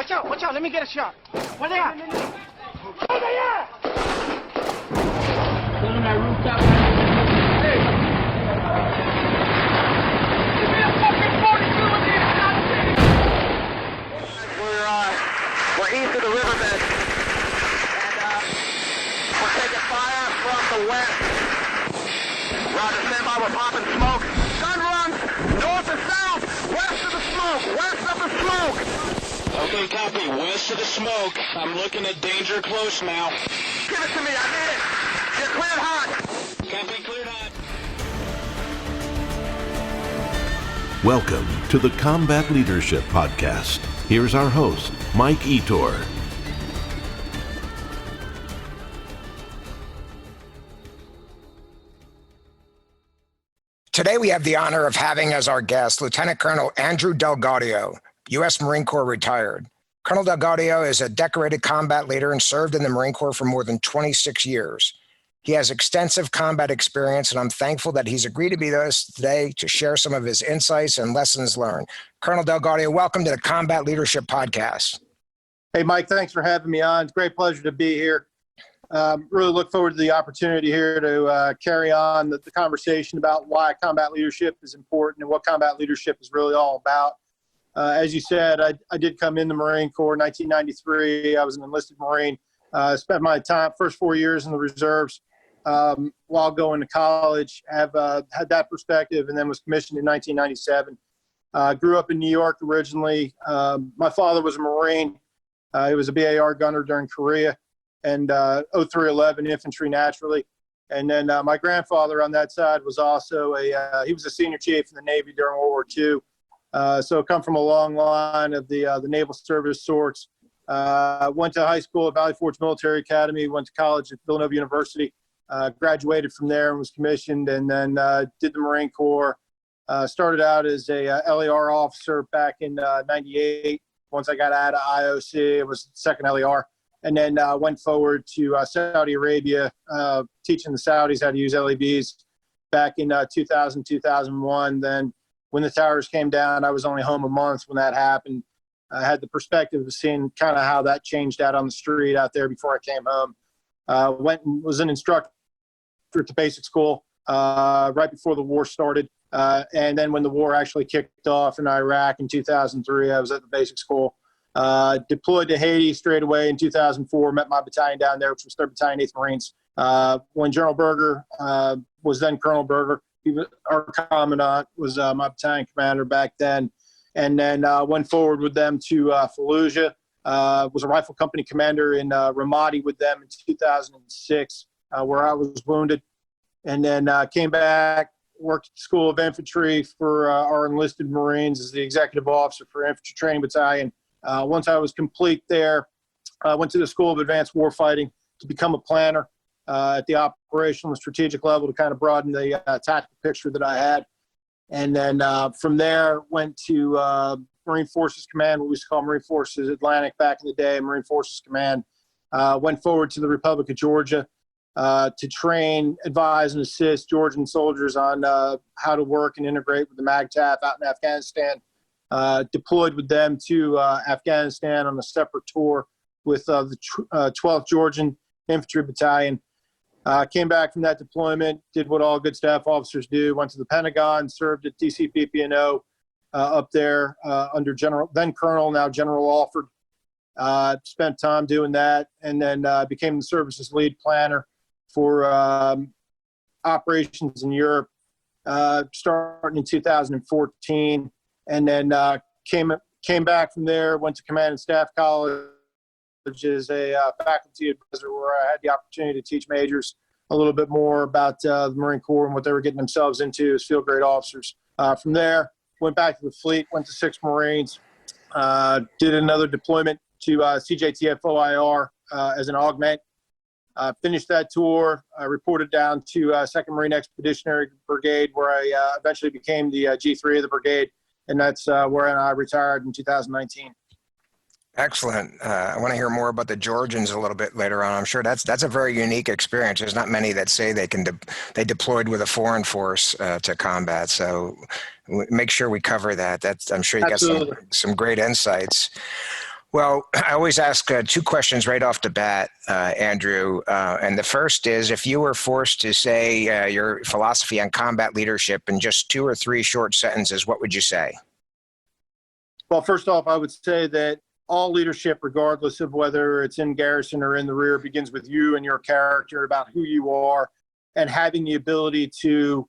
Watch out, watch out. Let me get a shot. Where they at? Where they at? On that rooftop. Hey. Give me a fucking 42 in here. We're east of the riverbed, and we're taking fire from the west. Roger, stand by, we're popping smoke. Gun runs north and south, west of the smoke, west of the smoke. Okay, copy. West of the smoke. I'm looking at danger close now. Give it to me, I need it. You're cleared hot. Copy, cleared hot. Welcome to the Combat Leadership Podcast. Here's our host, Mike Etor. Today we have the honor of having as our guest Lieutenant Colonel Andrew Gaudio, U.S. Marine Corps retired. Colonel Gaudio is a decorated combat leader and served in the Marine Corps for more than 26 years. He has extensive combat experience, and I'm thankful that he's agreed to be with us today to share some of his insights and lessons learned. Colonel Gaudio, welcome to the Combat Leadership Podcast. Hey, Mike, thanks for having me on. It's a great pleasure to be here. Really look forward to the opportunity here to carry on the conversation about why combat leadership is important and what combat leadership is really all about. As you said, I did come in the Marine Corps in 1993. I was an enlisted Marine. Spent my first 4 years in the reserves while going to college. Have had that perspective, and then was commissioned in 1997. Grew up in New York originally. My father was a Marine. He was a BAR gunner during Korea, and 0311 infantry naturally. And then my grandfather on that side was also he was a senior chief in the Navy during World War II. So come from a long line of the naval service sorts. Went to high school at Valley Forge Military Academy, went to college at Villanova University, graduated from there and was commissioned, and then did the Marine Corps. Started out as a LER officer back in 98. Once I got out of IOC, it was second LER. And then went forward to Saudi Arabia, teaching the Saudis how to use LEVs back in 2000, 2001. Then when the towers came down, I was only home a month when that happened. I had the perspective of seeing kind of how that changed out on the street out there before I came home. Went and was an instructor at the basic school right before the war started. And then when the war actually kicked off in Iraq in 2003, I was at the basic school. Deployed to Haiti straight away in 2004, met my battalion down there, which was 3rd Battalion, 8th Marines. When General Berger was then Colonel Berger, he was our commandant, was my battalion commander back then. And then went forward with them to Fallujah, was a rifle company commander in Ramadi with them in 2006, where I was wounded. And then came back, worked at the School of Infantry for our enlisted Marines as the executive officer for Infantry Training Battalion. Once I was complete there, I went to the School of Advanced Warfighting to become a planner at the operational and strategic level to kind of broaden the tactical picture that I had. And then from there, went to Marine Forces Command, what we used to call Marine Forces Atlantic back in the day, Marine Forces Command. Went forward to the Republic of Georgia to train, advise, and assist Georgian soldiers on how to work and integrate with the MAGTF out in Afghanistan. Deployed with them to Afghanistan on a separate tour with the 12th Georgian Infantry Battalion. Came back from that deployment, did what all good staff officers do, went to the Pentagon, served at DCPP&O up there under then Colonel, now General Alford. Spent time doing that, and then became the services lead planner for operations in Europe, starting in 2014. And then came back from there, went to Command and Staff College as a faculty advisor, where I had the opportunity to teach majors a little bit more about the Marine Corps and what they were getting themselves into as field grade officers. From there, went back to the fleet, went to 6th Marines, did another deployment to CJTF OIR as an augment. Finished that tour, reported down to 2nd Marine Expeditionary Brigade, where I eventually became the G3 of the brigade. And that's where I retired in 2019. Excellent. I want to hear more about the Georgians a little bit later on. I'm sure that's a very unique experience. There's not many that say they deployed with a foreign force to combat. So make sure we cover that. I'm sure you got some great insights. Well, I always ask two questions right off the bat, Andrew. And the first is, if you were forced to say your philosophy on combat leadership in just 2 or 3 short sentences, what would you say? Well, first off, I would say that all leadership, regardless of whether it's in garrison or in the rear, begins with you and your character, about who you are, and having the ability to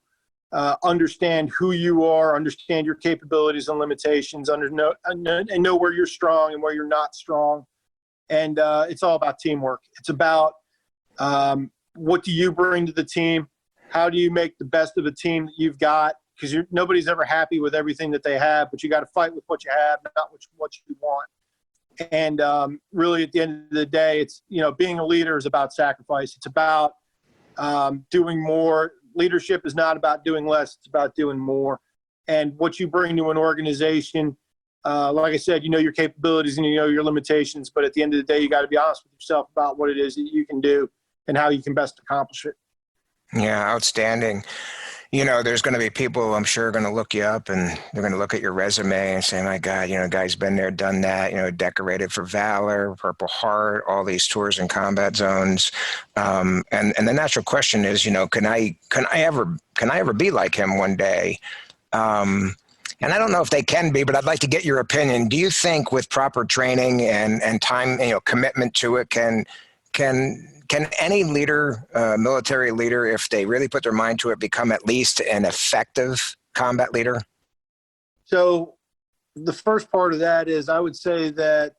understand who you are, understand your capabilities and limitations, and know where you're strong and where you're not strong. And it's all about teamwork. It's about what do you bring to the team? How do you make the best of a team that you've got? Because nobody's ever happy with everything that they have, but you got to fight with what you have, not what you want. And really, at the end of the day, it's, being a leader is about sacrifice. It's about doing more. Leadership is not about doing less. It's about doing more. And what you bring to an organization, like I said, your capabilities and your limitations. But at the end of the day, you got to be honest with yourself about what it is that you can do and how you can best accomplish it. Yeah, outstanding. There's going to be people, I'm sure, going to look you up, and they're going to look at your resume and say, my God, guy's been there, done that, decorated for valor, Purple Heart, all these tours in combat zones. And the natural question is, can I ever be like him one day? And I don't know if they can be, but I'd like to get your opinion. Do you think with proper training and time, commitment to it, can any leader, military leader, if they really put their mind to it, become at least an effective combat leader? So the first part of that is, I would say that,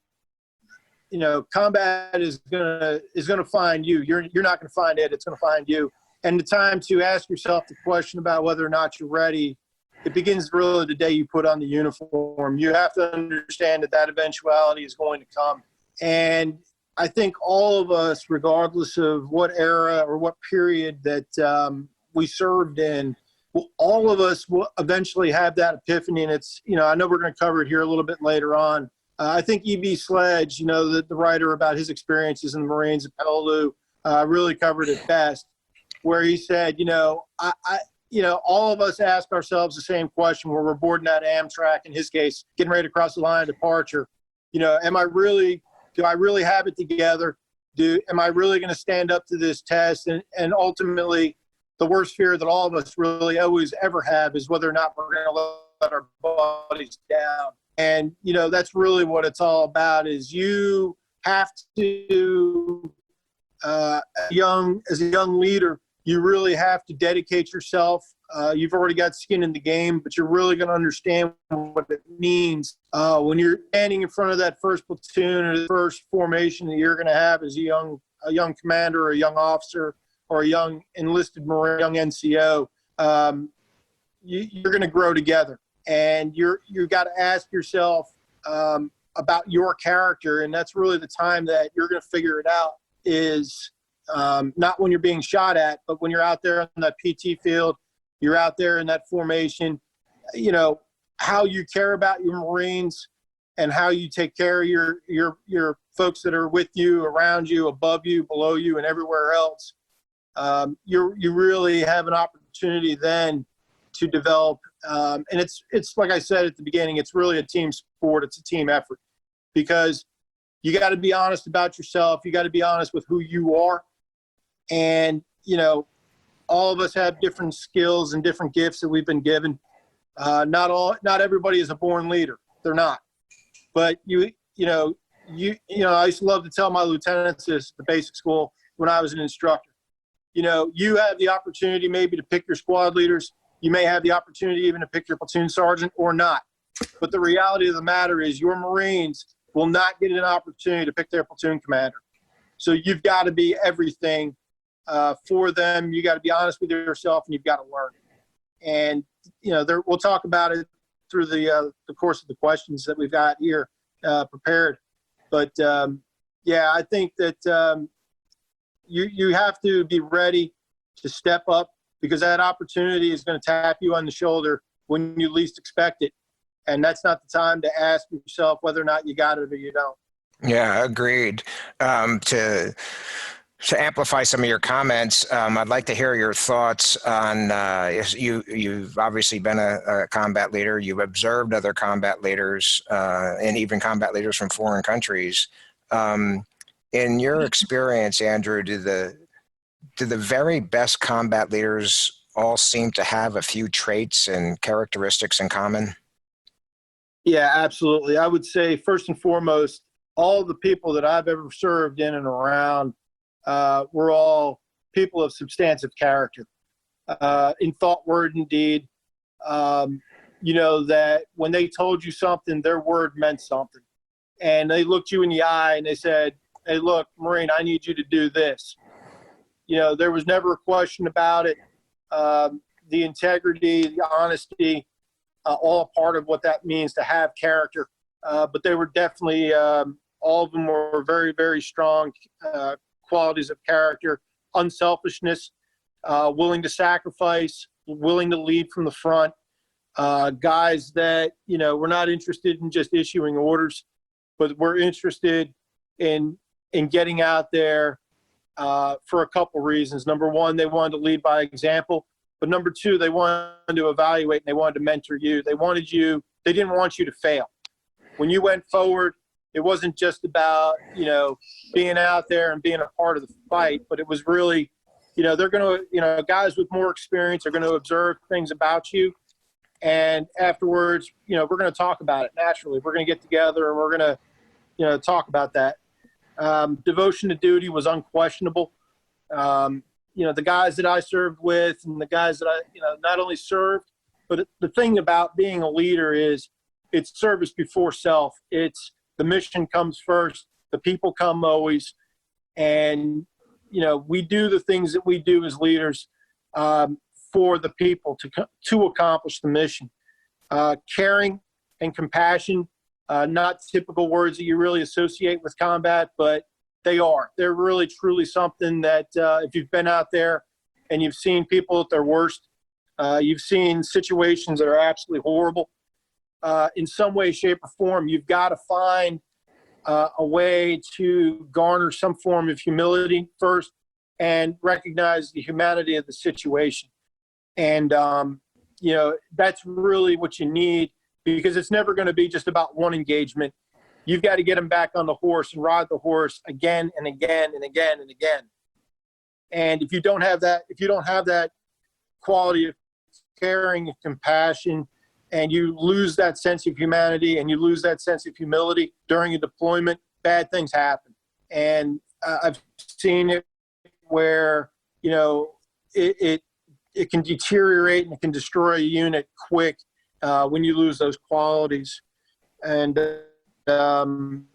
combat is gonna find you. You're not gonna find it. It's gonna find you. And the time to ask yourself the question about whether or not you're ready, it begins really the day you put on the uniform. You have to understand that eventuality is going to come. And I think all of us, regardless of what era or what period that we served in, all of us will eventually have that epiphany. And it's, I know we're going to cover it here a little bit later on. I think E.B. Sledge, the writer about his experiences in the Marines at Peleliu, really covered it best, where he said, all of us ask ourselves the same question where we're boarding that Amtrak, in his case, getting ready to cross the line of departure. Do I really have it together? Am I really going to stand up to this test? And ultimately, the worst fear that all of us really always ever have is whether or not we're going to let our bodies down. And, that's really what it's all about, is you have to, as a young leader, you really have to dedicate yourself. You've already got skin in the game, but you're really going to understand what it means when you're standing in front of that first platoon or the first formation that you're going to have as a young commander or a young officer or a young enlisted Marine, young NCO. You're going to grow together, and you've got to ask yourself about your character, and that's really the time that you're going to figure it out. Is not when you're being shot at, but when you're out there on that PT field, you're out there in that formation, how you care about your Marines and how you take care of your folks that are with you, around you, above you, below you, and everywhere else. You really have an opportunity then to develop. And it's like I said at the beginning, it's really a team sport. It's a team effort, because you got to be honest about yourself. You got to be honest with who you are. And, all of us have different skills and different gifts that we've been given. Not everybody is a born leader. They're not. But I used to love to tell my lieutenants this at the basic school when I was an instructor. You have the opportunity maybe to pick your squad leaders. You may have the opportunity even to pick your platoon sergeant or not. But the reality of the matter is your Marines will not get an opportunity to pick their platoon commander. So you've got to be everything for them. You got to be honest with yourself, and you've got to learn. And we'll talk about it through the course of the questions that we've got here prepared. But I think that you have to be ready to step up, because that opportunity is going to tap you on the shoulder when you least expect it. And that's not the time to ask yourself whether or not you got it or you don't. Yeah, agreed. To amplify some of your comments, I'd like to hear your thoughts on, you've obviously been a combat leader. You've observed other combat leaders and even combat leaders from foreign countries. In your experience, Andrew, do the very best combat leaders all seem to have a few traits and characteristics in common? Yeah, absolutely. I would say first and foremost, all the people that I've ever served in and around were all people of substantive character, in thought, word, and deed. That when they told you something, their word meant something. And they looked you in the eye and they said, hey, look, Marine, I need you to do this. There was never a question about it. The integrity, the honesty, all a part of what that means to have character. But they were definitely, all of them were very, very strong qualities of character, unselfishness, willing to sacrifice, willing to lead from the front, guys that, we're not interested in just issuing orders, but we're interested in getting out there for a couple reasons. Number one, they wanted to lead by example, but number two, they wanted to evaluate and they wanted to mentor you. They didn't want you to fail. When you went forward, it wasn't just about, being out there and being a part of the fight, but it was really, they're going to, guys with more experience are going to observe things about you. And afterwards, we're going to talk about it naturally. We're going to get together and we're going to, talk about that. Devotion to duty was unquestionable. The guys that I served with and the guys that I, not only served, but the thing about being a leader is it's service before self. It's the mission comes first. The people come always. And, we do the things that we do as leaders for the people to accomplish the mission. Caring and compassion, not typical words that you really associate with combat, but they are. They're really, truly something that if you've been out there and you've seen people at their worst, you've seen situations that are absolutely horrible, in some way, shape, or form, you've got to find a way to garner some form of humility first and recognize the humanity of the situation. And, that's really what you need, because it's never going to be just about one engagement. You've got to get them back on the horse and ride the horse again and again and again and again. And if you don't have that quality of caring and compassion, and you lose that sense of humanity and you lose that sense of humility during a deployment, bad things happen. And I've seen it where, it can deteriorate and it can destroy a unit quick when you lose those qualities. And the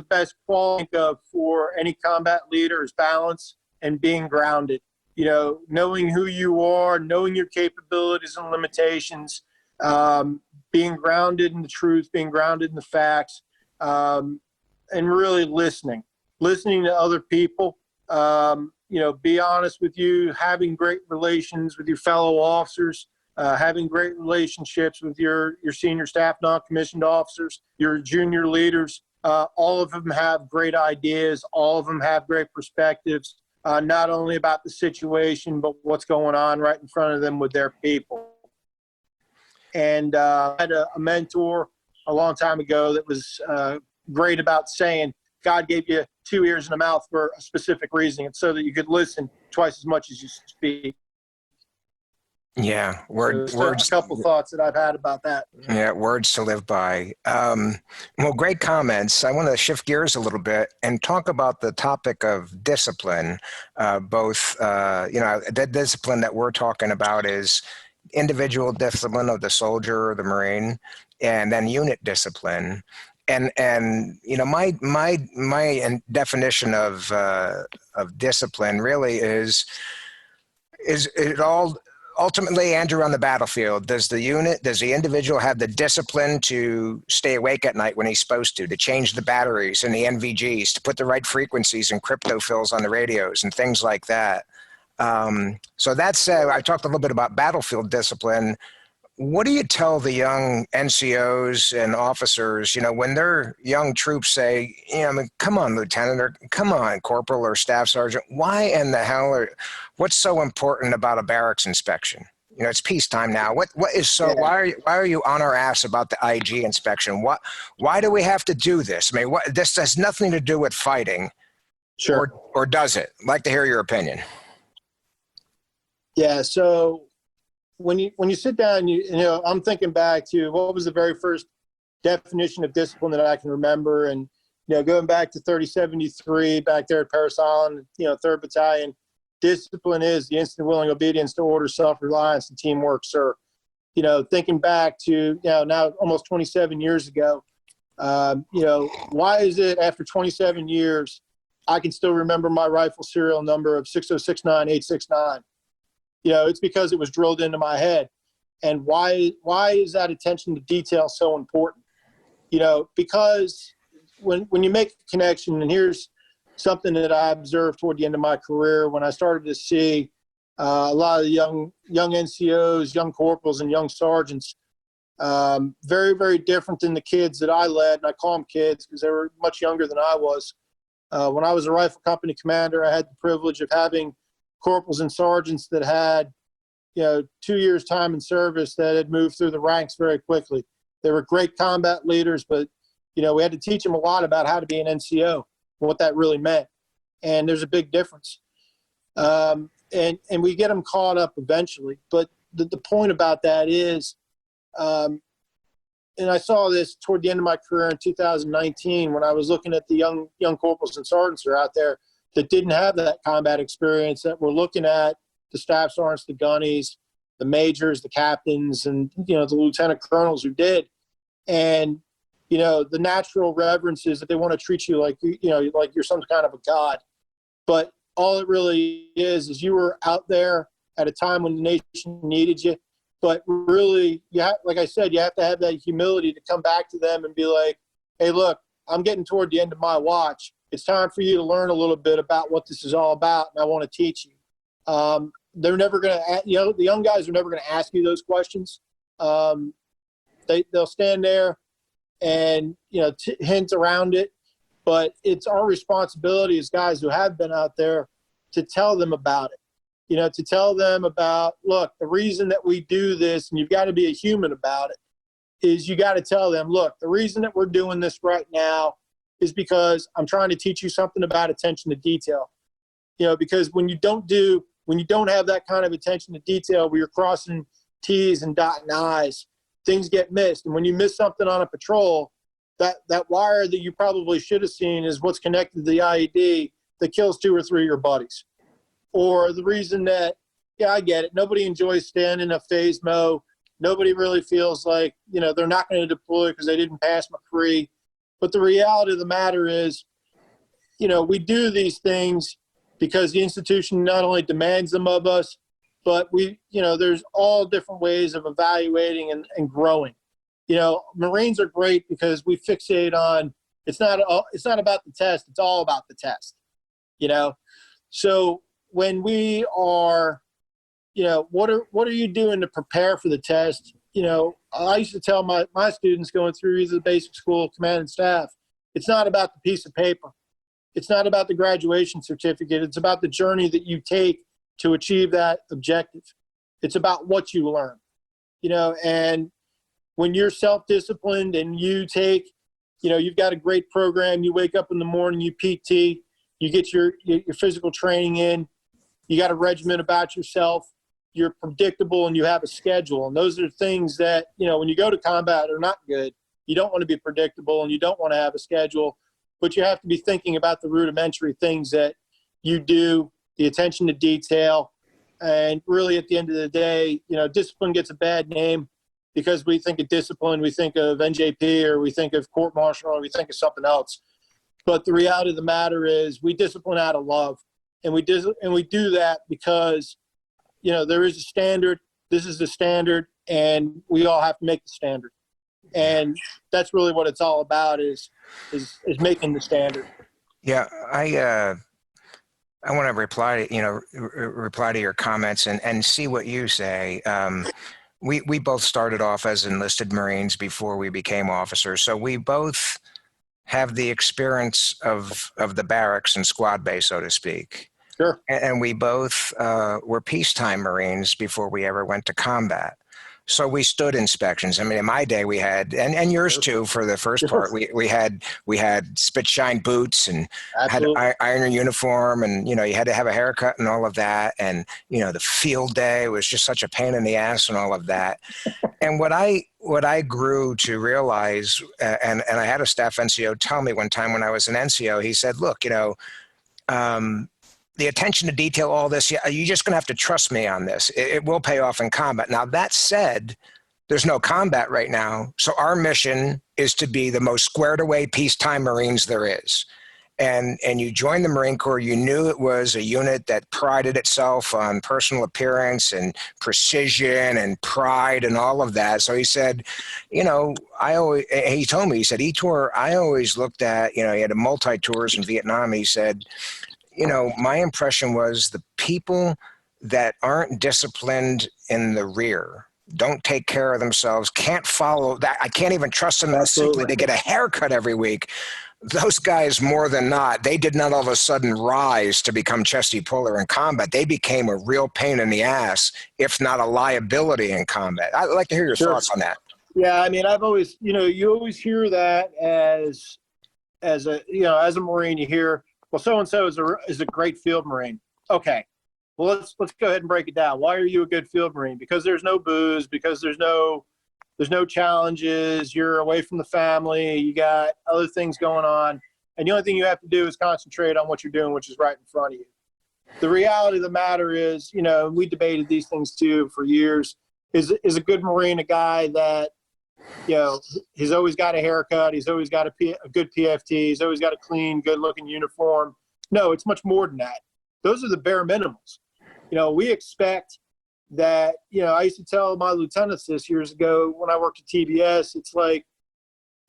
best quality for any combat leader is balance and being grounded. Knowing who you are, knowing your capabilities and limitations, being grounded in the truth, being grounded in the facts, and really listening to other people. Be honest with you, having great relations with your fellow officers, having great relationships with your senior staff, non-commissioned officers, your junior leaders. All of them have great ideas. All of them have great perspectives, not only about the situation, but what's going on right in front of them with their people. And I had a mentor a long time ago that was great about saying, God gave you 2 ears and a mouth for a specific reason. It's so that you could listen twice as much as you speak. Yeah, words. A couple thoughts that I've had about that. Yeah, words to live by. Well, great comments. I want to shift gears a little bit and talk about the topic of discipline. The discipline that we're talking about is individual discipline of the soldier or the Marine, and then unit discipline. And my definition of discipline really is it all. Ultimately, Andrew, on the battlefield, does the individual have the discipline to stay awake at night when he's supposed to change the batteries and the NVGs, to put the right frequencies and crypto fills on the radios and things like that? So that's, I talked a little bit about battlefield discipline. what do you tell the young NCOs and officers, when their young troops say, come on, Lieutenant, or come on, Corporal or Staff Sergeant, why in the hell what's so important about a barracks inspection? It's peacetime now. What is so? Yeah. Why are you on our ass about the IG inspection? Why do we have to do this? I mean, this has nothing to do with fighting, Sure. or does it? I'd like to hear your opinion. Yeah. So when you sit down, I'm thinking back to what was the very first definition of discipline that I can remember, and going back to 3073, back there at Paris Island, 3rd Battalion. Discipline is the instant willing obedience to orders, self-reliance, and teamwork, sir. Thinking back to, now almost 27 years ago, why is it after 27 years, I can still remember my rifle serial number of 6069869? It's because it was drilled into my head. And why is that attention to detail so important? Because when you make a connection, and here's something that I observed toward the end of my career when I started to see a lot of the young NCOs, young corporals, and young sergeants, very, very different than the kids that I led. And I call them kids because they were much younger than I was. When I was a rifle company commander, I had the privilege of having corporals and sergeants that had, 2 years time in service that had moved through the ranks very quickly. They were great combat leaders, but, we had to teach them a lot about how to be an NCO, what that really meant. And there's a big difference. And we get them caught up eventually. But the point about that is, and I saw this toward the end of my career in 2019 when I was looking at the young corporals and sergeants that are out there that didn't have that combat experience, that were looking at the staff sergeants, the gunnies, the majors, the captains, and, the lieutenant colonels who did. And, the natural reverence is that they want to treat you like, like you're some kind of a god. But all it really is you were out there at a time when the nation needed you. But really, like I said, you have to have that humility to come back to them and be like, hey, look, I'm getting toward the end of my watch. It's time for you to learn a little bit about what this is all about, and I want to teach you. They're never going to, the young guys are never going to ask you those questions. They'll stand there and, hint around it. But it's our responsibility as guys who have been out there to tell them about it. To tell them about, look, the reason that we do this, and you've got to be a human about it, is you got to tell them, look, the reason that we're doing this right now is because I'm trying to teach you something about attention to detail. Because when you don't have that kind of attention to detail where you're crossing T's and dotting I's, things get missed. And when you miss something on a patrol, that wire that you probably should have seen is what's connected to the IED that kills 2 or 3 of your buddies. Or the reason that, I get it, nobody enjoys standing a phase mow. Nobody really feels like, they're not going to deploy because they didn't pass McCree. But the reality of the matter is, we do these things because the institution not only demands them of us, but there's all different ways of evaluating and growing. Marines are great because we fixate on, it's not about the test. It's all about the test, So when we are, what are you doing to prepare for the test? I used to tell my students going through either the basic school, command and staff, it's not about the piece of paper. It's not about the graduation certificate. It's about the journey that you take to achieve that objective. It's about what you learn, and when you're self-disciplined and you take, you've got a great program, you wake up in the morning, you PT, you get your physical training in, you got a regimen about yourself, you're predictable, and you have a schedule. And those are things that, when you go to combat are not good. You don't want to be predictable and you don't want to have a schedule, but you have to be thinking about the rudimentary things that you do, the attention to detail. And really at the end of the day, discipline gets a bad name because we think of discipline, we think of NJP, or we think of court martial, or we think of something else. But the reality of the matter is we discipline out of love. And we do that because, there is a standard. This is the standard, and we all have to make the standard. And that's really what it's all about is making the standard. Yeah, I want to reply to your comments and see what you say. we both started off as enlisted Marines before we became officers. So we both have the experience of the barracks and squad base, so to speak. Sure. And we both were peacetime Marines before we ever went to combat. So we stood inspections. I mean, in my day we had, and yours too, for the first part, we had spit shine boots and Absolutely. had iron your uniform, and, you know, you had to have a haircut and all of that. And, you know, the field day was just such a pain in the ass and all of that. And what I grew to realize, and I had a staff NCO tell me one time when I was an NCO, he said, look, you know, the attention to detail, all this, you're just going to have to trust me on this. It will pay off in combat. Now, that said, there's no combat right now. So our mission is to be the most squared away peacetime Marines there is. And you joined the Marine Corps, you knew it was a unit that prided itself on personal appearance and precision and pride and all of that. So he said, you know, he told me, he said, E-Tour, I always looked at, you know, he had a multi-tours in Vietnam. He said, you know, my impression was the people that aren't disciplined in the rear, don't take care of themselves, can't follow that. I can't even trust them that simply to get a haircut every week. Those guys, more than not, they did not all of a sudden rise to become Chesty Puller in combat. They became a real pain in the ass, if not a liability in combat. I'd like to hear your thoughts on that. Yeah, I mean, I've always, you know, you always hear that as a, you know, as a Marine, you hear, well, so-and-so is a great field Marine. Okay. Well, let's go ahead and break it down. Why are you a good field Marine? Because there's no booze, because there's no challenges, you're away from the family, you got other things going on, and the only thing you have to do is concentrate on what you're doing, which is right in front of you. The reality of the matter is, you know, we debated these things too for years. Is a good Marine a guy that, you know, he's always got a haircut, he's always got a good PFT, he's always got a clean, good-looking uniform? No, it's much more than that. Those are the bare minimums. You know, we expect that, you know, I used to tell my lieutenants this years ago when I worked at TBS, it's like,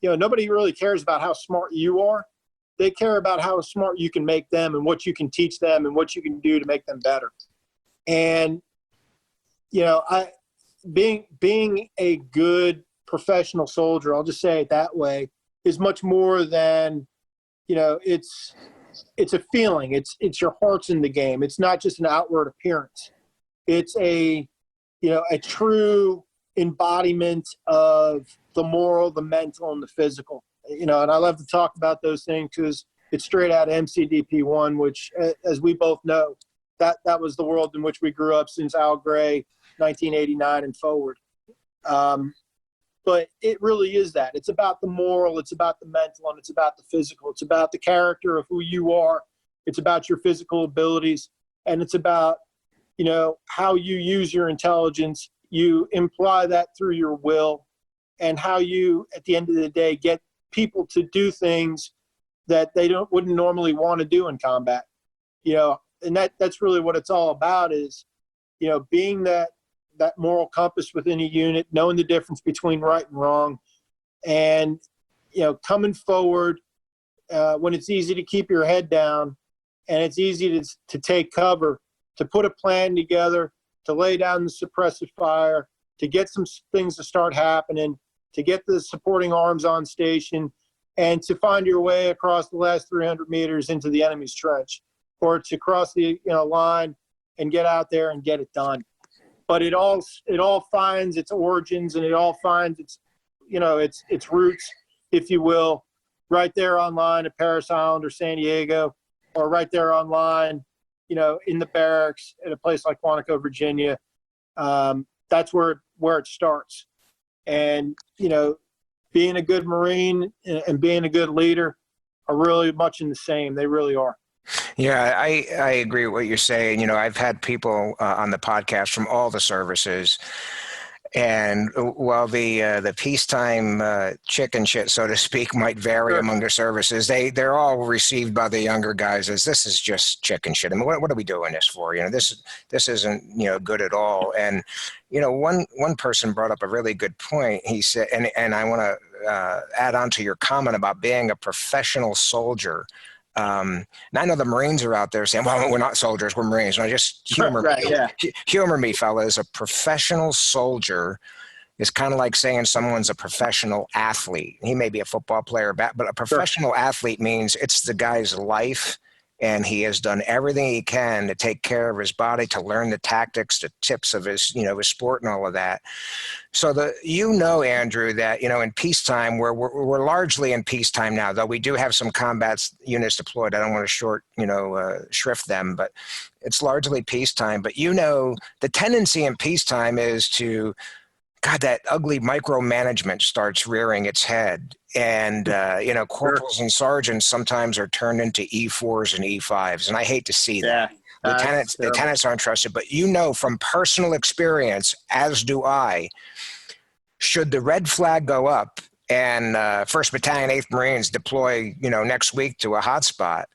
you know, nobody really cares about how smart you are. They care about how smart you can make them and what you can teach them and what you can do to make them better. And, you know, being a good professional soldier, I'll just say it that way, is much more than, you know, it's a feeling. It's your heart's in the game. It's not just an outward appearance. It's a, you know, a true embodiment of the moral, the mental, and the physical. You know, and I love to talk about those things because it's straight out of MCDP 1, which, as we both know, that was the world in which we grew up since Al Gray, 1989 and forward. But it really is that. It's about the moral, it's about the mental, and it's about the physical. It's about the character of who you are. It's about your physical abilities, and it's about, you know, how you use your intelligence. You imply that through your will, and how you, at the end of the day, get people to do things that they wouldn't normally want to do in combat. You know, and that's really what it's all about is, you know, being that moral compass within a unit, knowing the difference between right and wrong, and, you know, coming forward when it's easy to keep your head down and it's easy to take cover, to put a plan together, to lay down the suppressive fire, to get some things to start happening, to get the supporting arms on station, and to find your way across the last 300 meters into the enemy's trench, or to cross the, you know, line and get out there and get it done. But it all finds its origins, and it all finds its, you know, its roots, if you will, right there online at Paris Island or San Diego, or right there online, you know, in the barracks at a place like Quantico, Virginia. That's where it starts. And, you know, being a good Marine and being a good leader are really much in the same. They really are. Yeah, I agree with what you're saying. You know, I've had people on the podcast from all the services, and while the peacetime chicken shit, so to speak, might vary among the services, they're all received by the younger guys as this is just chicken shit. I mean, what are we doing this for? You know, this isn't, you know, good at all. And, you know, one person brought up a really good point. He said, and I want to add on to your comment about being a professional soldier. And I know the Marines are out there saying, well, we're not soldiers, we're Marines. No, just humor Right, me. yeah. Humor me, fellas. A professional soldier is kind of like saying someone's a professional athlete. He may be a football player, but a professional athlete means it's the guy's life, and he has done everything he can to take care of his body, to learn the tactics, the tips of his, his sport and all of that. So Andrew, that, in peacetime, we're largely in peacetime now, though we do have some combat units deployed. I don't want to shrift them, but it's largely peacetime. But the tendency in peacetime is to, God, that ugly micromanagement starts rearing its head. And, corporals and sergeants sometimes are turned into E4s and E5s. And I hate to see that. Lieutenants aren't trusted. But from personal experience, as do I, should the red flag go up and 1st Battalion, 8th Marines deploy, next week to a hotspot,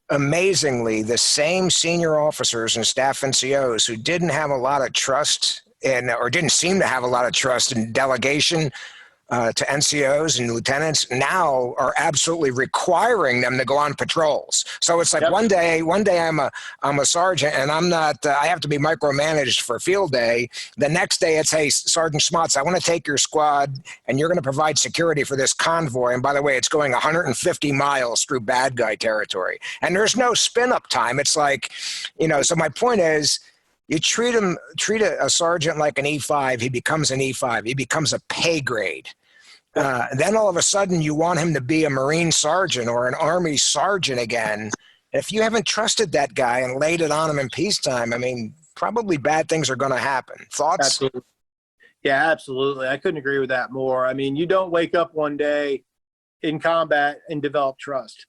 amazingly, the same senior officers and staff NCOs who didn't have a lot of trust or didn't seem to have a lot of trust in delegation to NCOs and lieutenants now are absolutely requiring them to go on patrols. So it's like one day I'm a sergeant and I'm not, I have to be micromanaged for field day. The next day it's, hey, Sergeant Schmutz, I want to take your squad and you're going to provide security for this convoy. And by the way, it's going 150 miles through bad guy territory. And there's no spin up time. It's like, so my point is, you treat a sergeant like an E5, he becomes an E5. He becomes a pay grade. Then all of a sudden you want him to be a Marine sergeant or an Army sergeant again. If you haven't trusted that guy and laid it on him in peacetime, probably bad things are going to happen. Thoughts? Absolutely. Yeah, absolutely. I couldn't agree with that more. You don't wake up one day in combat and develop trust.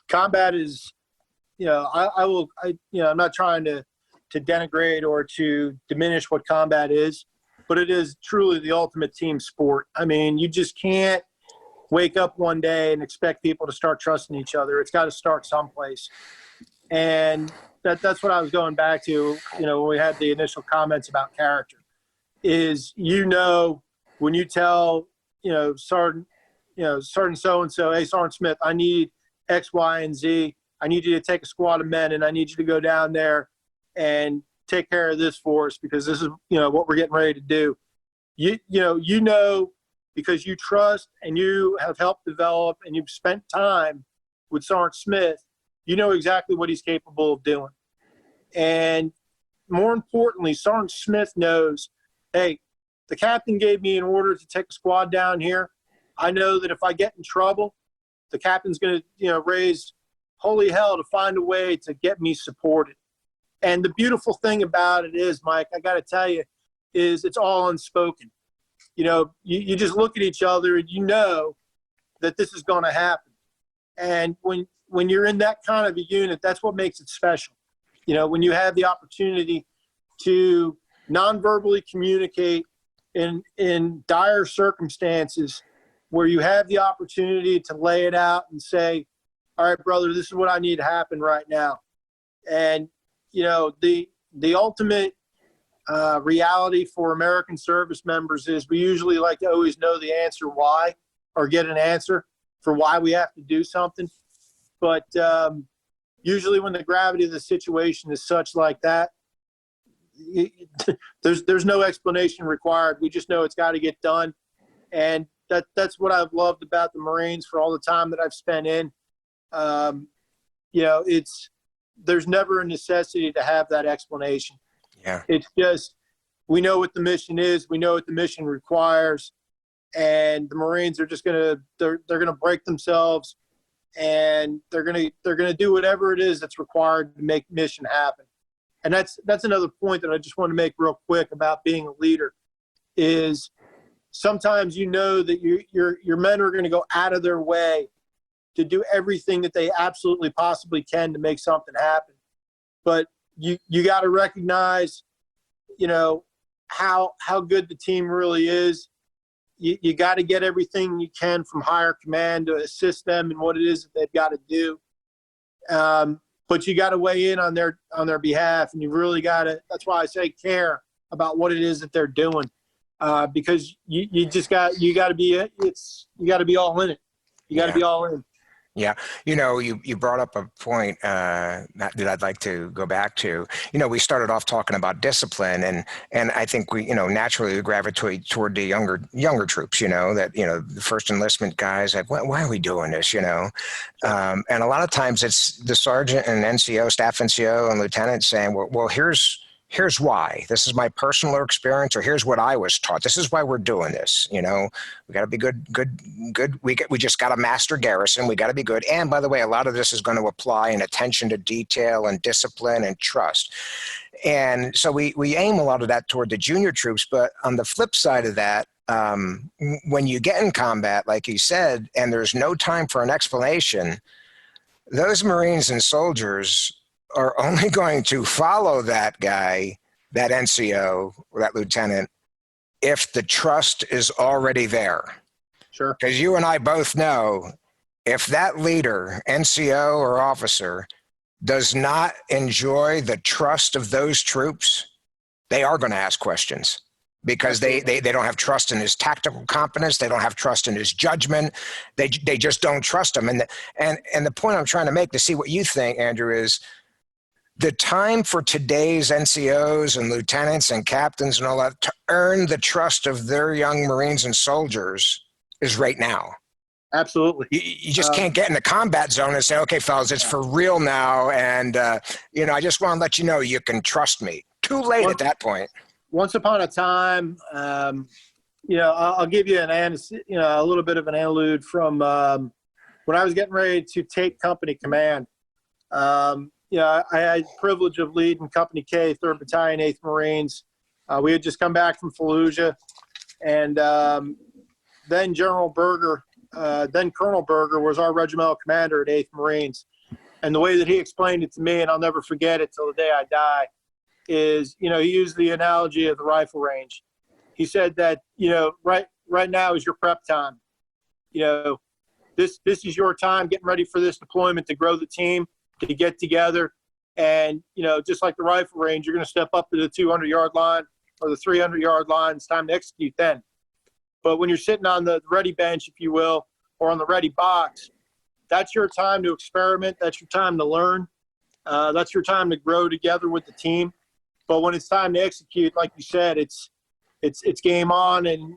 Combat is, I'm not trying to denigrate or to diminish what combat is, but it is truly the ultimate team sport. You just can't wake up one day and expect people to start trusting each other. It's got to start someplace. And that's what I was going back to, when we had the initial comments about character, is, when you tell, Sergeant so-and-so, hey, Sergeant Smith, I need X, Y, and Z. I need you to take a squad of men and I need you to go down there and take care of this for us because this is, what we're getting ready to do. Because you trust and you have helped develop and you've spent time with Sergeant Smith, you know exactly what he's capable of doing. And more importantly, Sergeant Smith knows, hey, the captain gave me an order to take a squad down here. I know that if I get in trouble, the captain's going to, raise holy hell to find a way to get me supported. And the beautiful thing about it is, Mike, I got to tell you, is it's all unspoken. You just look at each other and you know that this is going to happen. And when you're in that kind of a unit, that's what makes it special. When you have the opportunity to non-verbally communicate in dire circumstances where you have the opportunity to lay it out and say, all right, brother, this is what I need to happen right now. And the ultimate reality for American service members is we usually like to always know the answer why, or get an answer for why we have to do something. But usually when the gravity of the situation is such like that, there's no explanation required. We just know it's got to get done. And that's what I've loved about the Marines for all the time that I've spent in. There's never a necessity to have that explanation. Yeah. It's just, we know what the mission is. We know what the mission requires. And the Marines are just they're going to break themselves and they're going to do whatever it is that's required to make mission happen. And that's another point that I just want to make real quick about being a leader is sometimes that your men are going to go out of their way to do everything that they absolutely possibly can to make something happen. But you got to recognize, how good the team really is. You got to get everything you can from higher command to assist them in what it is that they've got to do. But you got to weigh in on their behalf, and you really got to. That's why I say care about what it is that they're doing, because you got to be all in it. You got to be all in. Yeah. You brought up a point that I'd like to go back to. We started off talking about discipline, and I think we, naturally gravitate toward the younger troops, the first enlistment guys, like, why are we doing this, and a lot of times it's the sergeant and NCO, staff NCO and lieutenant saying, well, here's why. This is my personal experience, or here's what I was taught. This is why we're doing this. We got to be good. We just got to master garrison. We got to be good. And by the way, a lot of this is going to apply in attention to detail and discipline and trust. And so we aim a lot of that toward the junior troops. But on the flip side of that, when you get in combat, like you said, and there's no time for an explanation, those Marines and soldiers are only going to follow that guy, that NCO, or that lieutenant, if the trust is already there. Sure. Because you and I both know, if that leader, NCO or officer, does not enjoy the trust of those troops, they are going to ask questions, because they don't have trust in his tactical competence. They don't have trust in his judgment. They just don't trust him. And the point I'm trying to make, to see what you think, Andrew, is the time for today's NCOs and lieutenants and captains and all that to earn the trust of their young Marines and soldiers is right now. Absolutely. You just can't get in the combat zone and say, okay, fellas, it's for real now. And, I just want to let you know you can trust me. Too late at that point. Once upon a time, I'll give you a little bit of an interlude from when I was getting ready to take company command. I had the privilege of leading Company K, 3rd Battalion, 8th Marines. We had just come back from Fallujah, and then Colonel Berger was our regimental commander at 8th Marines. And the way that he explained it to me, and I'll never forget it till the day I die, is, he used the analogy of the rifle range. He said that, right now is your prep time. This is your time getting ready for this deployment to grow the team, to get together. And, just like the rifle range, you're going to step up to the 200-yard line or the 300-yard line. It's time to execute then. But when you're sitting on the ready bench, if you will, or on the ready box, that's your time to experiment. That's your time to learn. That's your time to grow together with the team. But when it's time to execute, like you said, it's game on. And,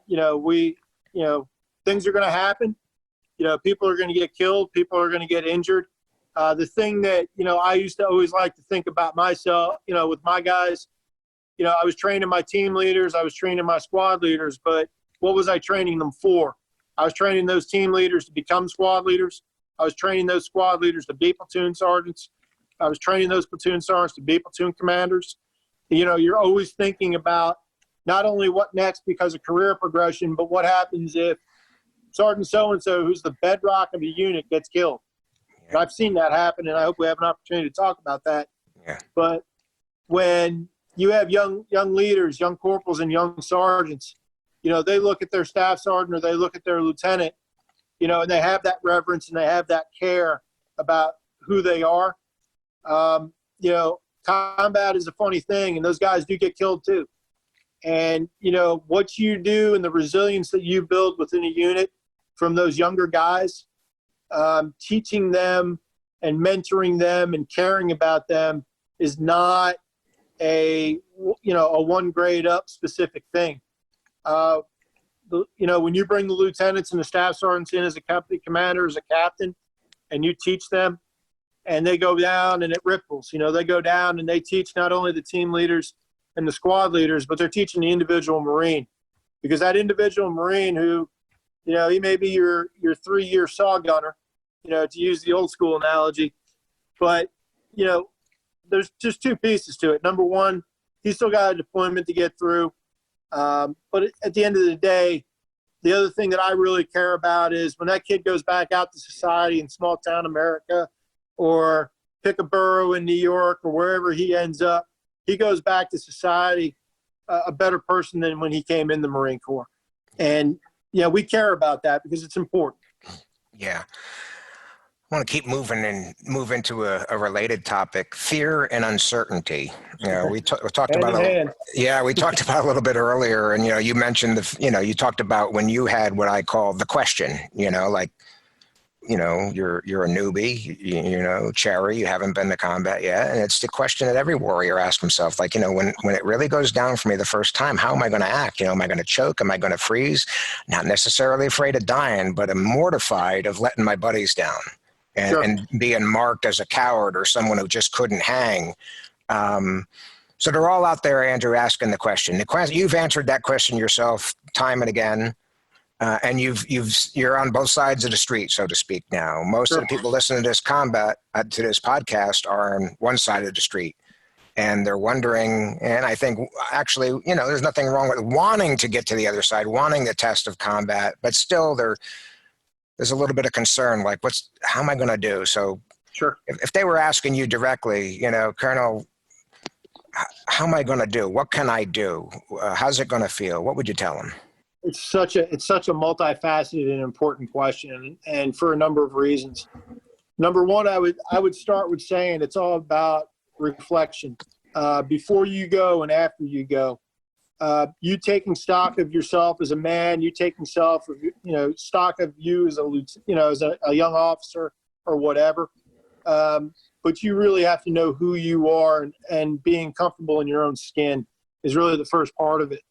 things are going to happen. People are going to get killed. People are going to get injured. The thing that, I used to always like to think about myself, with my guys, I was training my team leaders, I was training my squad leaders, but what was I training them for? I was training those team leaders to become squad leaders. I was training those squad leaders to be platoon sergeants. I was training those platoon sergeants to be platoon commanders. You're always thinking about not only what next because of career progression, but what happens if Sergeant so-and-so, who's the bedrock of a unit, gets killed. Yeah. I've seen that happen, and I hope we have an opportunity to talk about that. Yeah. But when you have young leaders, young corporals and young sergeants, they look at their staff sergeant or they look at their lieutenant, and they have that reverence and they have that care about who they are. Combat is a funny thing, and those guys do get killed too. And, what you do and the resilience that you build within a unit from those younger guys, teaching them and mentoring them and caring about them is not a one grade up specific thing. When you bring the lieutenants and the staff sergeants in as a company commander, as a captain, and you teach them and they go down and it ripples, they go down and they teach not only the team leaders and the squad leaders, but they're teaching the individual Marine, because that individual Marine who, he may be your 3-year saw gunner, to use the old school analogy, but, there's just two pieces to it. Number one, he's still got a deployment to get through. But at the end of the day, the other thing that I really care about is when that kid goes back out to society in small town America or pick a borough in New York or wherever he ends up, he goes back to society a better person than when he came in the Marine Corps. And, we care about that because it's important. Yeah. I want to keep moving and move into a related topic: fear and uncertainty. We talked about we talked about a little bit earlier, and you mentioned you talked about when you had what I call the question. Like, you're a newbie, cherry, you haven't been to combat yet. And it's the question that every warrior asks himself, like, when it really goes down for me the first time, how am I going to act? Am I going to choke? Am I going to freeze? Not necessarily afraid of dying, but I'm mortified of letting my buddies down and being marked as a coward or someone who just couldn't hang. So they're all out there, Andrew, asking the question. You've answered that question yourself time and again. And you're on both sides of the street, so to speak. Now, most of the people listening to this podcast are on one side of the street, and they're wondering. And I think actually, there's nothing wrong with wanting to get to the other side, wanting the test of combat, but still there's a little bit of concern, like, how am I going to do? So, if they were asking you directly, Colonel, how am I going to do? What can I do? How's it going to feel? What would you tell them? It's such a multifaceted and important question, and for a number of reasons. Number one, I would start with saying it's all about reflection. Before you go and after you go, you taking stock of yourself as a man, you taking stock of you as as a young officer or whatever. But you really have to know who you are, and being comfortable in your own skin is really the first part of it.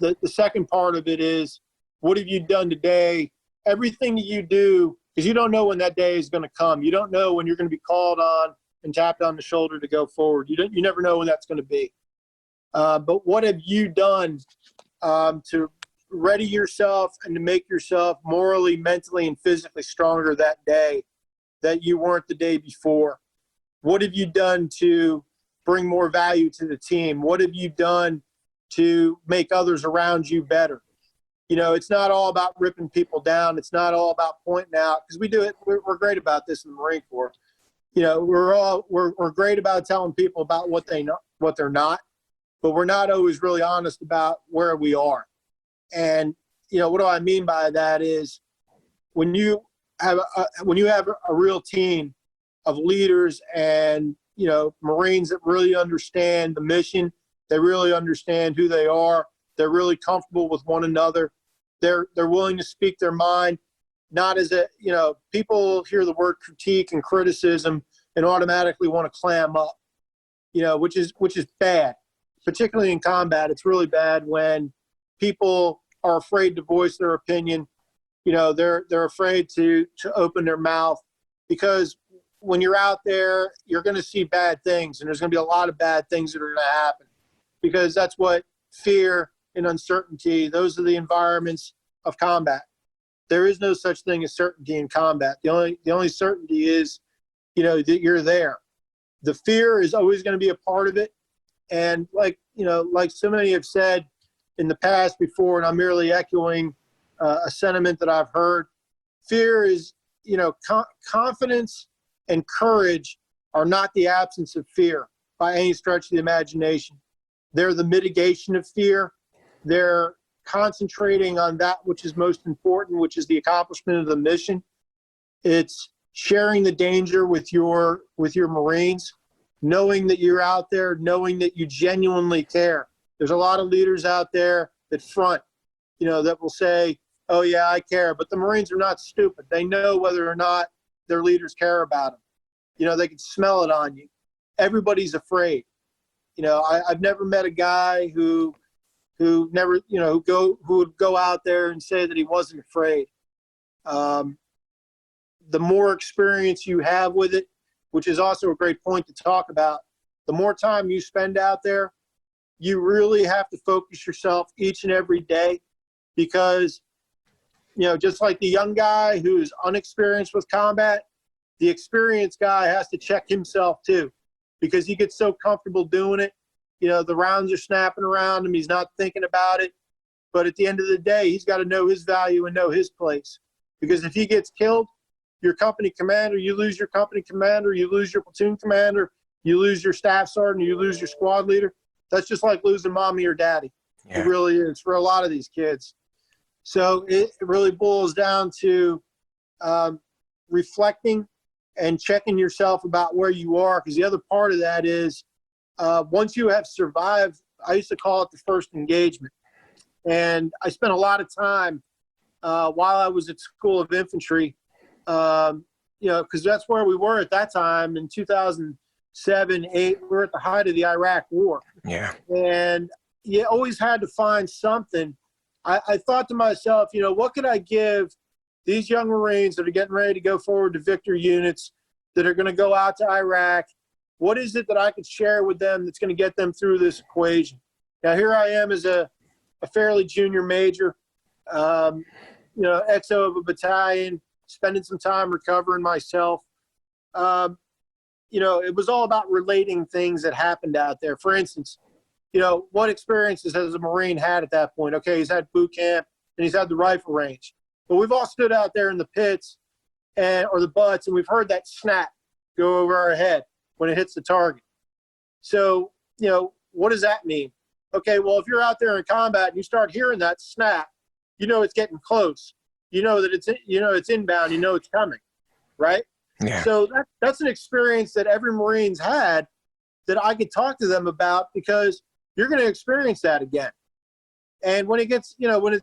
The second part of it is, what have you done today? Everything that you do, because you don't know when that day is going to come. You don't know when you're going to be called on and tapped on the shoulder to go forward. You never know when that's going to be. But what have you done to ready yourself and to make yourself morally, mentally, and physically stronger that day that you weren't the day before? What have you done to bring more value to the team? What have you done to make others around you better? It's not all about ripping people down. It's not all about pointing out, because we do it. We're great about this in the Marine Corps. We're great about telling people about what they know, what they're not, but we're not always really honest about where we are. And what do I mean by that is, when you have a real team of leaders and Marines that really understand the mission, they really understand who they are, they're really comfortable with one another, they're willing to speak their mind, not as people hear the word critique and criticism and automatically want to clam up, which is bad. Particularly in combat, it's really bad when people are afraid to voice their opinion. They're afraid to open their mouth, because when you're out there, you're going to see bad things, and there's going to be a lot of bad things that are going to happen, because that's what fear and uncertainty, those are the environments of combat. There is no such thing as certainty in combat. The only certainty is, that you're there. The fear is always going to be a part of it. And like so many have said in the past before, and I'm merely echoing a sentiment that I've heard, fear is, confidence and courage are not the absence of fear by any stretch of the imagination. They're the mitigation of fear. They're concentrating on that which is most important, which is the accomplishment of the mission. It's sharing the danger with your Marines, knowing that you're out there, knowing that you genuinely care. There's a lot of leaders out there that front, that will say, oh yeah, I care. But the Marines are not stupid. They know whether or not their leaders care about them. They can smell it on you. Everybody's afraid. I've never met a guy who never, who would go out there and say that he wasn't afraid. The more experience you have with it, which is also a great point to talk about, the more time you spend out there, you really have to focus yourself each and every day, because, just like the young guy who's unexperienced with combat, the experienced guy has to check himself too, because he gets so comfortable doing it. The rounds are snapping around him. He's not thinking about it. But at the end of the day, he's got to know his value and know his place. Because if he gets killed, your company commander, you lose your company commander, you lose your platoon commander, you lose your staff sergeant, you lose your squad leader. That's just like losing mommy or daddy. Yeah. It really is for a lot of these kids. So it really boils down to reflecting and checking yourself about where you are, because the other part of that is once you have survived, I used to call it the first engagement. And I spent a lot of time while I was at School of Infantry, because that's where we were at that time in 2007, 8. We were at the height of the Iraq War. Yeah. And you always had to find something. I thought to myself, what could I give these young Marines that are getting ready to go forward to victor units that are going to go out to Iraq? What is it that I could share with them that's going to get them through this equation? Now, here I am as a fairly junior major, XO of a battalion, spending some time recovering myself. It was all about relating things that happened out there. For instance, what experiences has a Marine had at that point? Okay, he's had boot camp and he's had the rifle range. But we've all stood out there in the pits or the butts, and we've heard that snap go over our head when it hits the target. So, what does that mean? Okay, well, if you're out there in combat and you start hearing that snap, it's getting close. That it's inbound, it's coming, right? Yeah. So that's an experience that every Marine's had that I could talk to them about, because you're going to experience that again. And when it gets, when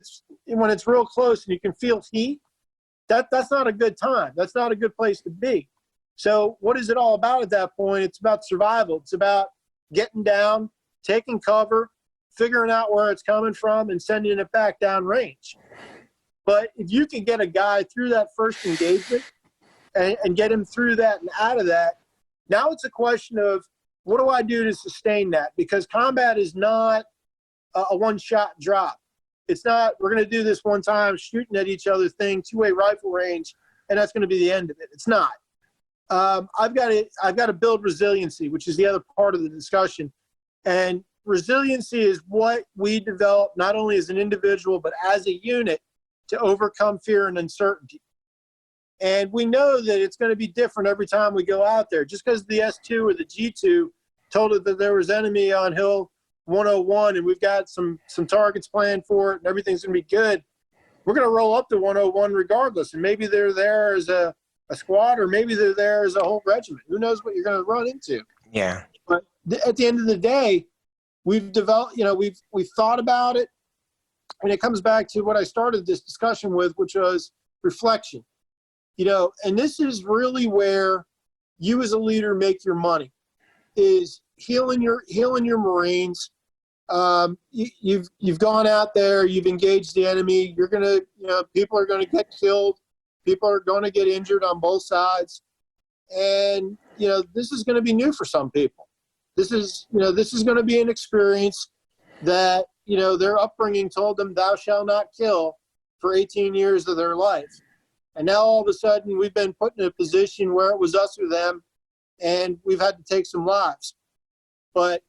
it's real close and you can feel heat, that's not a good time. That's not a good place to be. So what is it all about at that point? It's about survival. It's about getting down, taking cover, figuring out where it's coming from, and sending it back down range. But if you can get a guy through that first engagement and get him through that and out of that, now it's a question of, what do I do to sustain that? Because combat is not a one-shot drop. It's not, we're going to do this one time, shooting at each other thing, two-way rifle range, and that's going to be the end of it. It's not. I've got to build resiliency, which is the other part of the discussion. And resiliency is what we develop not only as an individual, but as a unit to overcome fear and uncertainty. And we know that it's going to be different every time we go out there. Just because the S2 or the G2 told us that there was enemy on Hill 101 and we've got some targets planned for it and everything's going to be good, we're going to roll up to 101 regardless. And maybe they're there as a squad, or maybe they're there as a whole regiment. Who knows what you're going to run into? Yeah. But at the end of the day, we've developed, we've thought about it. And it comes back to what I started this discussion with, which was reflection. And this is really where you as a leader make your money, is healing your Marines. You've gone out there, you've engaged the enemy. You're going to, people are going to get killed. People are going to get injured on both sides. And, this is going to be new for some people. This is going to be an experience that, their upbringing told them, thou shalt not kill, for 18 years of their life. And now all of a sudden we've been put in a position where it was us or them, and we've had to take some lives. But,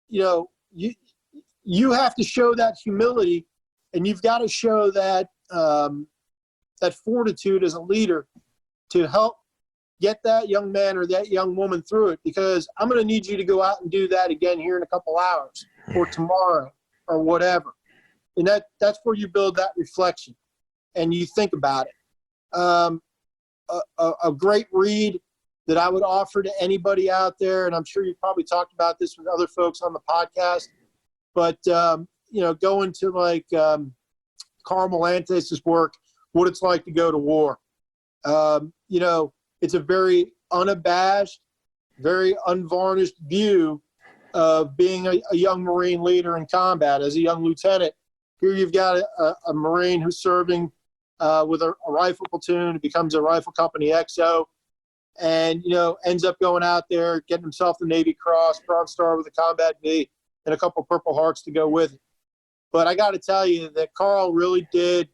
you have to show that humility, and you've got to show that, that fortitude as a leader to help get that young man or that young woman through it, because I'm going to need you to go out and do that again here in a couple hours or tomorrow or whatever. And that's where you build that reflection and you think about it. A great read that I would offer to anybody out there, and I'm sure you've probably talked about this with other folks on the podcast, but, go into like Carl Melantes' work, What It's Like to Go to War. It's a very unabashed, very unvarnished view of being a young Marine leader in combat. As a young lieutenant, here you've got a Marine who's serving with a rifle platoon, becomes a rifle company XO, and, ends up going out there, getting himself the Navy Cross, Bronze Star with a Combat V, and a couple Purple Hearts to go with it. But I got to tell you that Carl really did,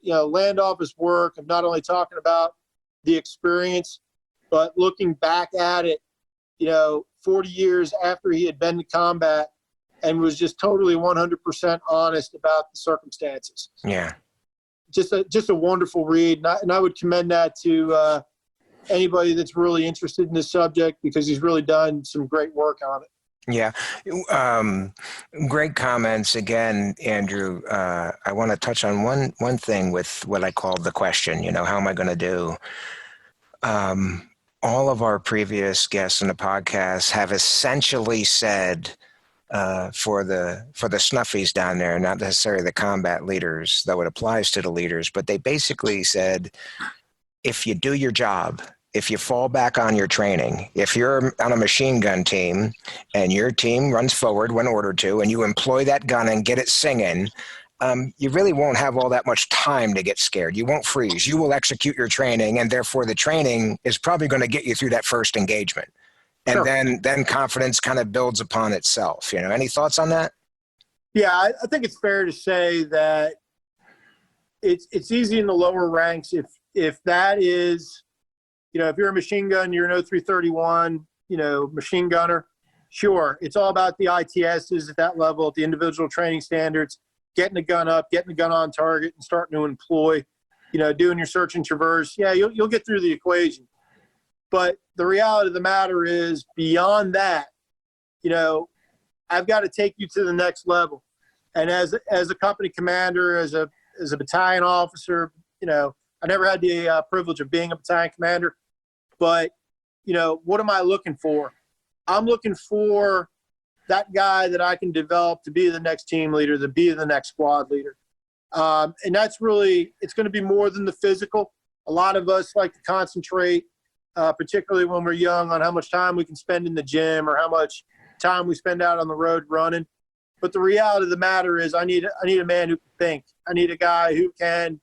land off his work of not only talking about the experience, but looking back at it, 40 years after he had been to combat, and was just totally 100% honest about the circumstances. Yeah. Just a wonderful read. And I would commend that to anybody that's really interested in this subject, because he's really done some great work on it. Yeah. Great comments again, Andrew. I want to touch on one thing with what I called the question, how am I going to do? All of our previous guests in the podcast have essentially said for the snuffies down there, not necessarily the combat leaders, though it applies to the leaders. But they basically said, if you do your job, if you fall back on your training, if you're on a machine gun team and your team runs forward when ordered to, and you employ that gun and get it singing, you really won't have all that much time to get scared. You won't freeze. You will execute your training, and therefore the training is probably going to get you through that first engagement. And Sure. then confidence kind of builds upon itself. You know, any thoughts on that? Yeah, I think it's fair to say that it's easy in the lower ranks if that is, if you're a machine gun, you're an 0331, machine gunner. Sure, it's all about the ITSs at that level, at the individual training standards, getting the gun up, getting the gun on target, and starting to employ, doing your search and traverse. Yeah, you'll get through the equation. But the reality of the matter is, beyond that, I've got to take you to the next level. And as a company commander, as a battalion officer, I never had the privilege of being a battalion commander. But, what am I looking for? I'm looking for that guy that I can develop to be the next team leader, to be the next squad leader. And that's really, it's going to be more than the physical. A lot of us like to concentrate, particularly when we're young, on how much time we can spend in the gym or how much time we spend out on the road running. But the reality of the matter is I need a man who can think. I need a guy who can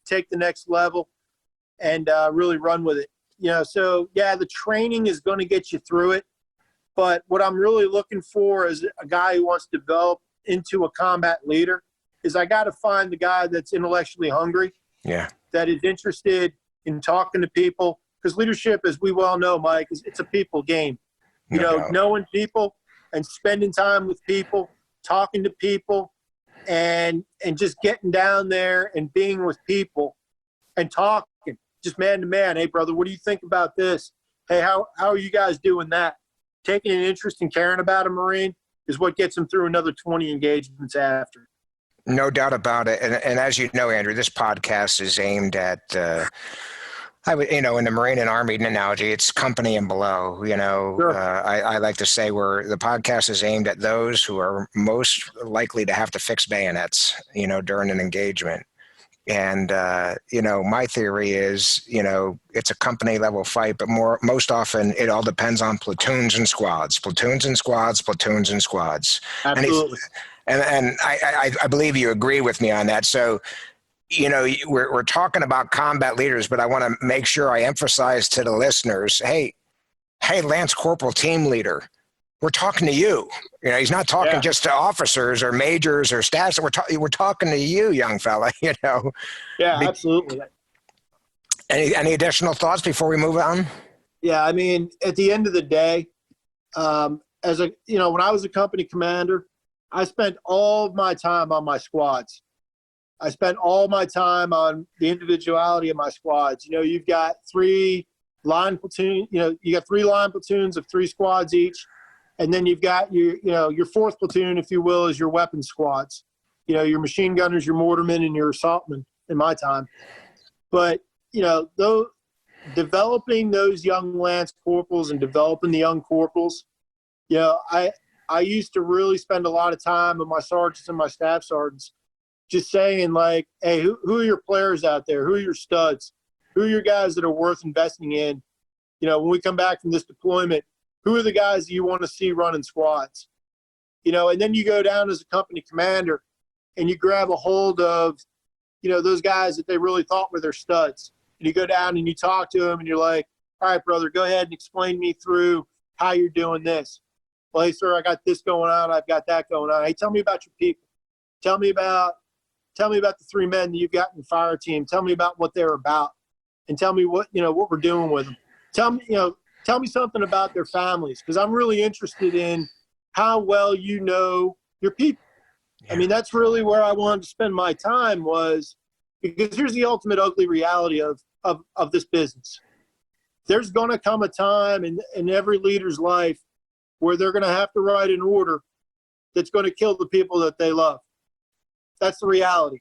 take the next level and really run with it. So, yeah, the training is going to get you through it. But what I'm really looking for is a guy who wants to develop into a combat leader is I got to find the guy that's intellectually hungry, that is interested in talking to people. Because leadership, as we well know, Mike, it's a people game. Knowing people and spending time with people, talking to people, and just getting down there and being with people and talking, just man to man. Hey, brother, what do you think about this? Hey, how are you guys doing that? Taking an interest and caring about a Marine is what gets them through another 20 engagements after. No doubt about it. And as you know, Andrew, this podcast is aimed at, in the Marine and Army analogy, it's company and below. Sure. I like to say the podcast is aimed at those who are most likely to have to fix bayonets, during an engagement. And, my theory is, it's a company level fight, but most often it all depends on platoons and squads. Absolutely. And I believe you agree with me on that. So, we're talking about combat leaders, but I want to make sure I emphasize to the listeners, hey, Lance Corporal team leader, we're talking to you. He's not talking just to officers or majors or staffs. We're talking to you, young fella. Yeah, absolutely. Any additional thoughts before we move on? Yeah, I mean, at the end of the day, when I was a company commander, I spent all of my time on my squads. I spent all my time on the individuality of my squads. You've got three line platoons of 3 squads each. And then you've got your fourth platoon, if you will, is your weapons squads. Your machine gunners, your mortarmen, and your assaultmen in my time. But, though developing those young lance corporals and developing the young corporals, I used to really spend a lot of time with my sergeants and my staff sergeants just saying, like, hey, who are your players out there? Who are your studs? Who are your guys that are worth investing in? When we come back from this deployment, who are the guys that you want to see running squads? And then you go down as a company commander and you grab a hold of, those guys that they really thought were their studs. And you go down and you talk to them and you're like, all right, brother, go ahead and explain me through how you're doing this. Well, hey, sir, I got this going on. I've got that going on. Hey, tell me about your people. Tell me about the 3 men that you've got in the fire team. Tell me about what they're about and tell me what we're doing with them. Tell me something about their families, because I'm really interested in how well you know your people. Yeah. I mean, that's really where I wanted to spend my time, was because here's the ultimate ugly reality of this business. There's going to come a time in every leader's life where they're going to have to write an order that's going to kill the people that they love. That's the reality.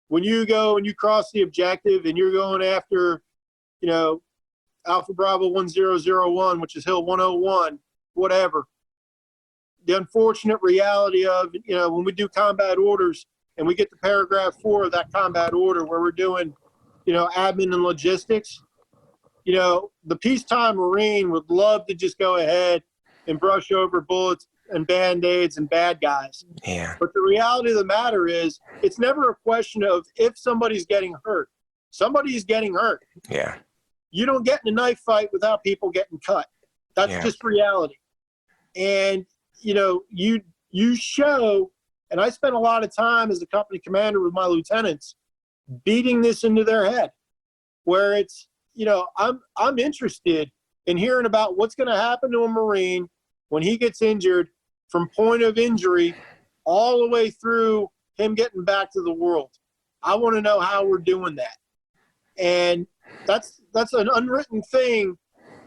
When you go and you cross the objective and you're going after, Alpha Bravo 1001, which is Hill 101, whatever, the unfortunate reality of, when we do combat orders and we get to paragraph 4 of that combat order where we're doing, admin and logistics, the peacetime Marine would love to just go ahead and brush over bullets and Band-Aids and bad guys. Yeah. But the reality of the matter is it's never a question of if somebody's getting hurt. Somebody's getting hurt. Yeah. You don't get in a knife fight without people getting cut. That's just reality. And, you show, and I spent a lot of time as a company commander with my lieutenants beating this into their head, where it's, I'm interested in hearing about what's going to happen to a Marine when he gets injured from point of injury all the way through him getting back to the world. I want to know how we're doing that. And that's an unwritten thing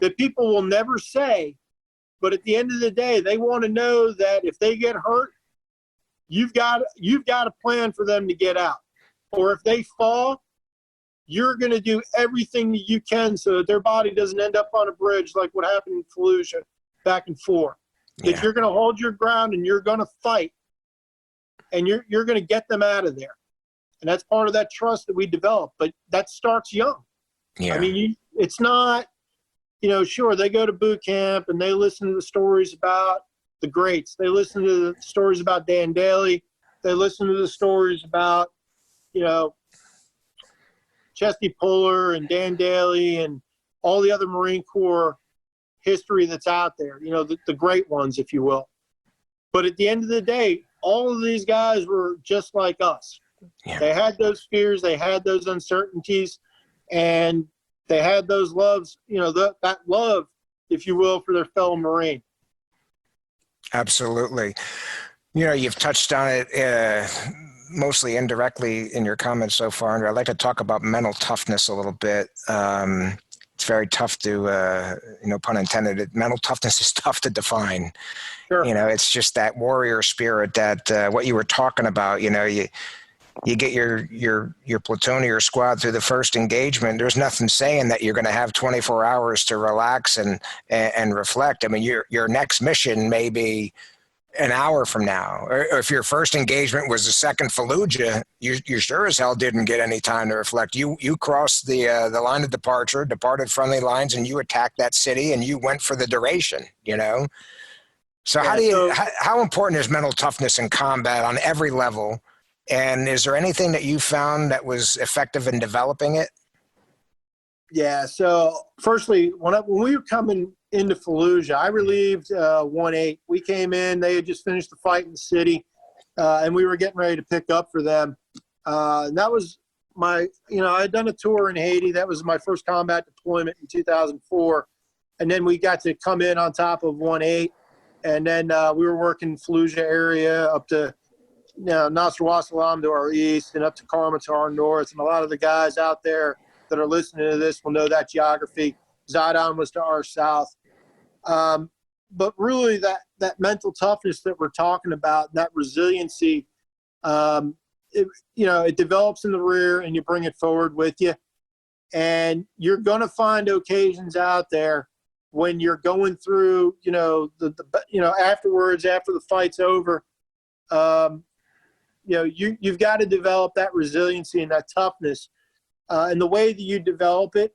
that people will never say. But at the end of the day, they want to know that if they get hurt, you've got a plan for them to get out. Or if they fall, you're going to do everything that you can so that their body doesn't end up on a bridge like what happened in Fallujah back in 4. That you're going to hold your ground and you're going to fight, and you're going to get them out of there. And that's part of that trust that we develop. But that starts young. Yeah. I mean, it's not, sure, they go to boot camp and they listen to the stories about the greats. They listen to the stories about Dan Daly. They listen to the stories about, Chesty Puller and Dan Daly and all the other Marine Corps history that's out there, the great ones, if you will. But at the end of the day, all of these guys were just like us. Yeah. They had those fears, they had those uncertainties, and they had those loves, that love, if you will, for their fellow Marine. Absolutely. You've touched on it mostly indirectly in your comments so far, and I'd like to talk about mental toughness a little bit. It's very tough to, pun intended, mental toughness is tough to define. Sure. It's just that warrior spirit that what you were talking about, you get your platoon or your squad through the first engagement. There's nothing saying that you're going to have 24 hours to relax and reflect. I mean, your next mission may be an hour from now. Or if your first engagement was the second Fallujah, you sure as hell didn't get any time to reflect. You crossed the line of departure, departed friendly lines, and you attacked that city, and you went for the duration. So how important is mental toughness in combat on every level? And is there anything that you found that was effective in developing it? Yeah. So firstly, when we were coming into Fallujah, I relieved 1-8. We came in, they had just finished the fight in the city, and we were getting ready to pick up for them. And that was I had done a tour in Haiti. That was my first combat deployment in 2004. And then we got to come in on top of 1-8. And then we were working Fallujah area up to Nasr Wassalam to our east and up to Karma to our north. And a lot of the guys out there that are listening to this will know that geography. Zidane was to our south. But really that mental toughness that we're talking about, that resiliency, it develops in the rear and you bring it forward with you. And you're going to find occasions out there when you're going through, afterwards, after the fight's over, you've got to develop that resiliency and that toughness. And the way that you develop it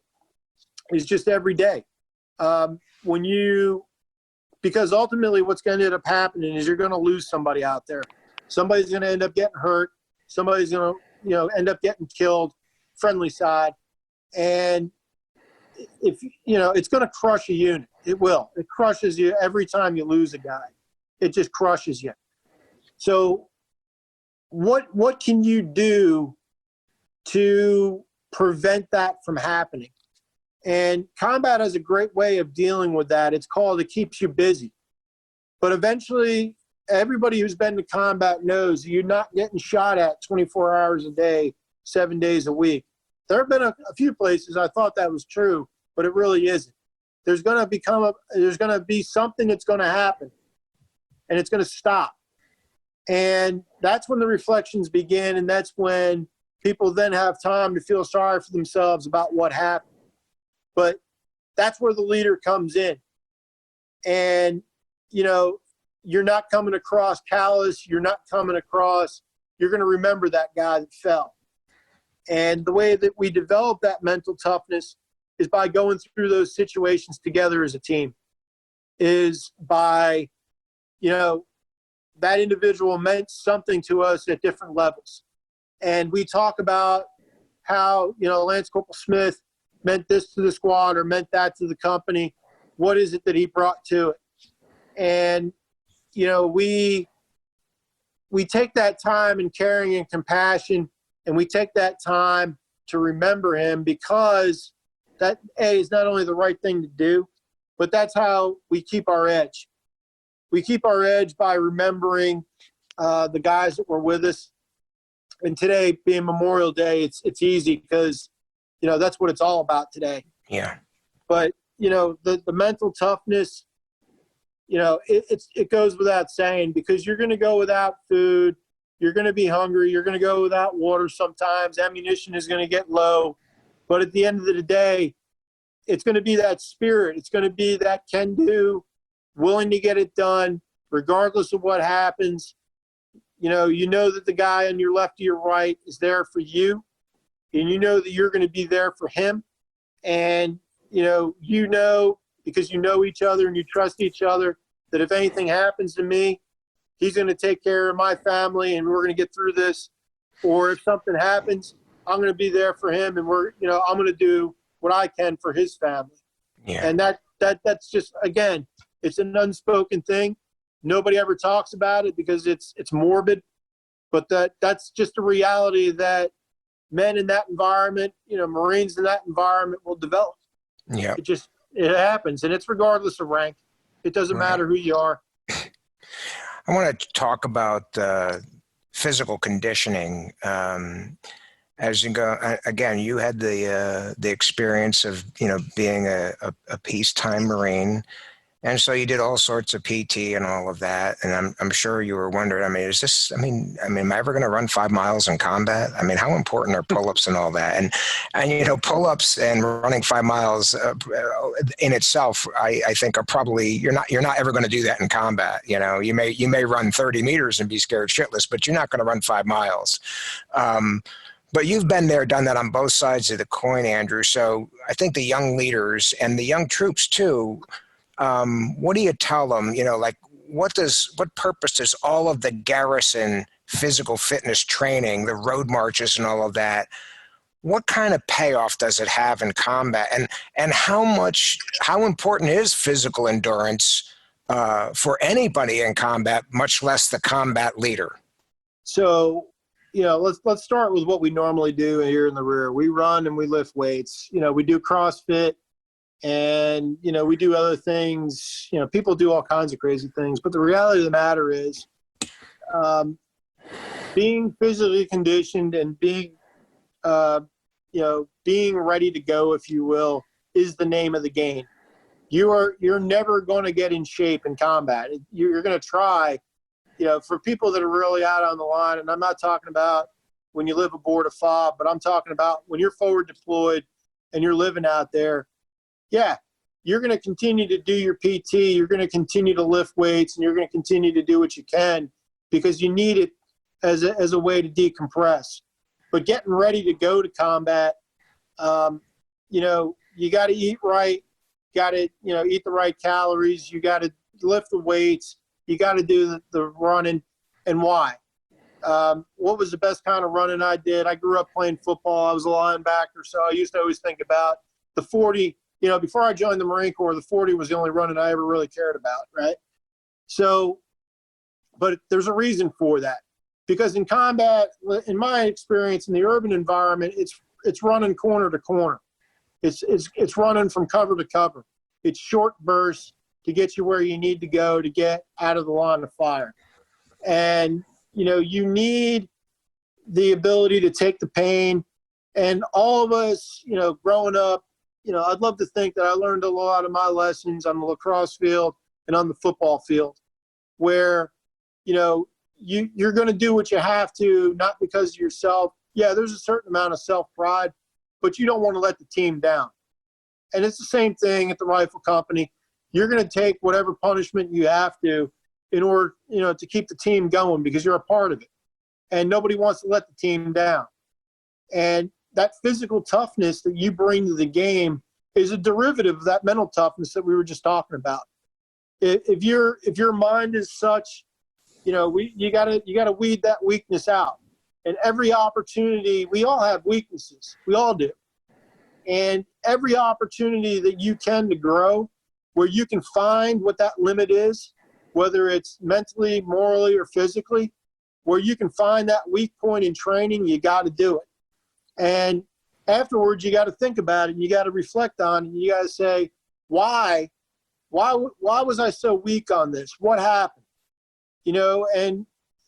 is just every day. Because ultimately what's going to end up happening is you're going to lose somebody out there. Somebody's going to end up getting hurt. Somebody's going to, end up getting killed, friendly side. And if, it's going to crush a unit. It will. It crushes you every time you lose a guy. It just crushes you. So what can you do to prevent that from happening? And combat has a great way of dealing with that. It's called it keeps you busy. But eventually, everybody who's been to combat knows you're not getting shot at 24 hours a day, 7 days a week. There have been a few places I thought that was true, but it really isn't. There's going to be something that's going to happen, and it's going to stop. And that's when the reflections begin, and that's when people then have time to feel sorry for themselves about what happened. But that's where the leader comes in. And, you're not coming across callous. You're not coming across, you're going to remember that guy that fell. And the way that we develop that mental toughness is by going through those situations together as a team, is by, that individual meant something to us at different levels. And we talk about how, Lance Corporal Smith meant this to the squad or meant that to the company. What is it that he brought to it? And, we take that time in caring and compassion, and we take that time to remember him, because that is not only the right thing to do, but that's how we keep our edge. We keep our edge by remembering the guys that were with us. And today being Memorial Day, it's easy because, that's what it's all about today. Yeah. But, the mental toughness, it goes without saying, because you're going to go without food. You're going to be hungry. You're going to go without water sometimes. Ammunition is going to get low. But at the end of the day, it's going to be that spirit. It's going to be that can-do, willing to get it done, regardless of what happens. You know that the guy on your left or your right is there for you, and you know that you're going to be there for him. And, because you know each other and you trust each other, that if anything happens to me, he's going to take care of my family and we're going to get through this. Or if something happens, I'm going to be there for him, and I'm going to do what I can for his family. Yeah. And that's just, again, it's an unspoken thing. Nobody ever talks about it because it's morbid, but that's just a reality that men in that environment, Marines in that environment will develop. Yeah. It happens, and it's regardless of rank. It doesn't matter who you are. I want to talk about physical conditioning. As you go, again, you had the experience of being a peacetime Marine, and so you did all sorts of PT and all of that. And I'm sure you were wondering, am I ever going to run 5 miles in combat? I mean, how important are pull-ups and all that? And pull-ups and running 5 miles in itself, I think are probably, you're not ever going to do that in combat. You may run 30 meters and be scared shitless, but you're not going to run 5 miles. But you've been there, done that on both sides of the coin, Andrew. So I think the young leaders and the young troops too, what do you tell them? What purpose does all of the garrison physical fitness training, the road marches and all of that, what kind of payoff does it have in combat? And how important is physical endurance for anybody in combat, much less the combat leader? So, let's start with what we normally do here in the rear. We run and we lift weights. We do CrossFit, and, we do other things. People do all kinds of crazy things. But the reality of the matter is being physically conditioned and being ready to go, if you will, is the name of the game. You're never going to get in shape in combat. You're going to try. For people that are really out on the line, and I'm not talking about when you live aboard a FOB, but I'm talking about when you're forward deployed and you're living out there, you're going to continue to do your PT, you're going to continue to lift weights, and you're going to continue to do what you can because you need it as a way to decompress. But getting ready to go to combat, you got to eat right, got to, eat the right calories, you got to lift the weights, you got to do the running. And why? What was the best kind of running I did? I grew up playing football. I was a linebacker, so I used to always think about the 40. Before I joined the Marine Corps, the 40 was the only running I ever really cared about, right? So, but there's a reason for that. Because in combat, in my experience, in the urban environment, it's running corner to corner. It's running from cover to cover. It's short bursts to get you where you need to go to get out of the line of fire. And, you need the ability to take the pain. And all of us, growing up, I'd love to think that I learned a lot of my lessons on the lacrosse field and on the football field where, you're going to do what you have to, not because of yourself. Yeah, there's a certain amount of self-pride, but you don't want to let the team down. And it's the same thing at the rifle company. You're going to take whatever punishment you have to in order, to keep the team going because you're a part of it. And nobody wants to let the team down. And that physical toughness that you bring to the game is a derivative of that mental toughness that we were just talking about. If your mind is such, you gotta weed that weakness out. And every opportunity, we all have weaknesses. We all do. And every opportunity that you can to grow, where you can find what that limit is, whether it's mentally, morally, or physically, where you can find that weak point in training, you got to do it. And afterwards, you got to think about it, and you got to reflect on it, and you got to say, why was I so weak on this? What happened? And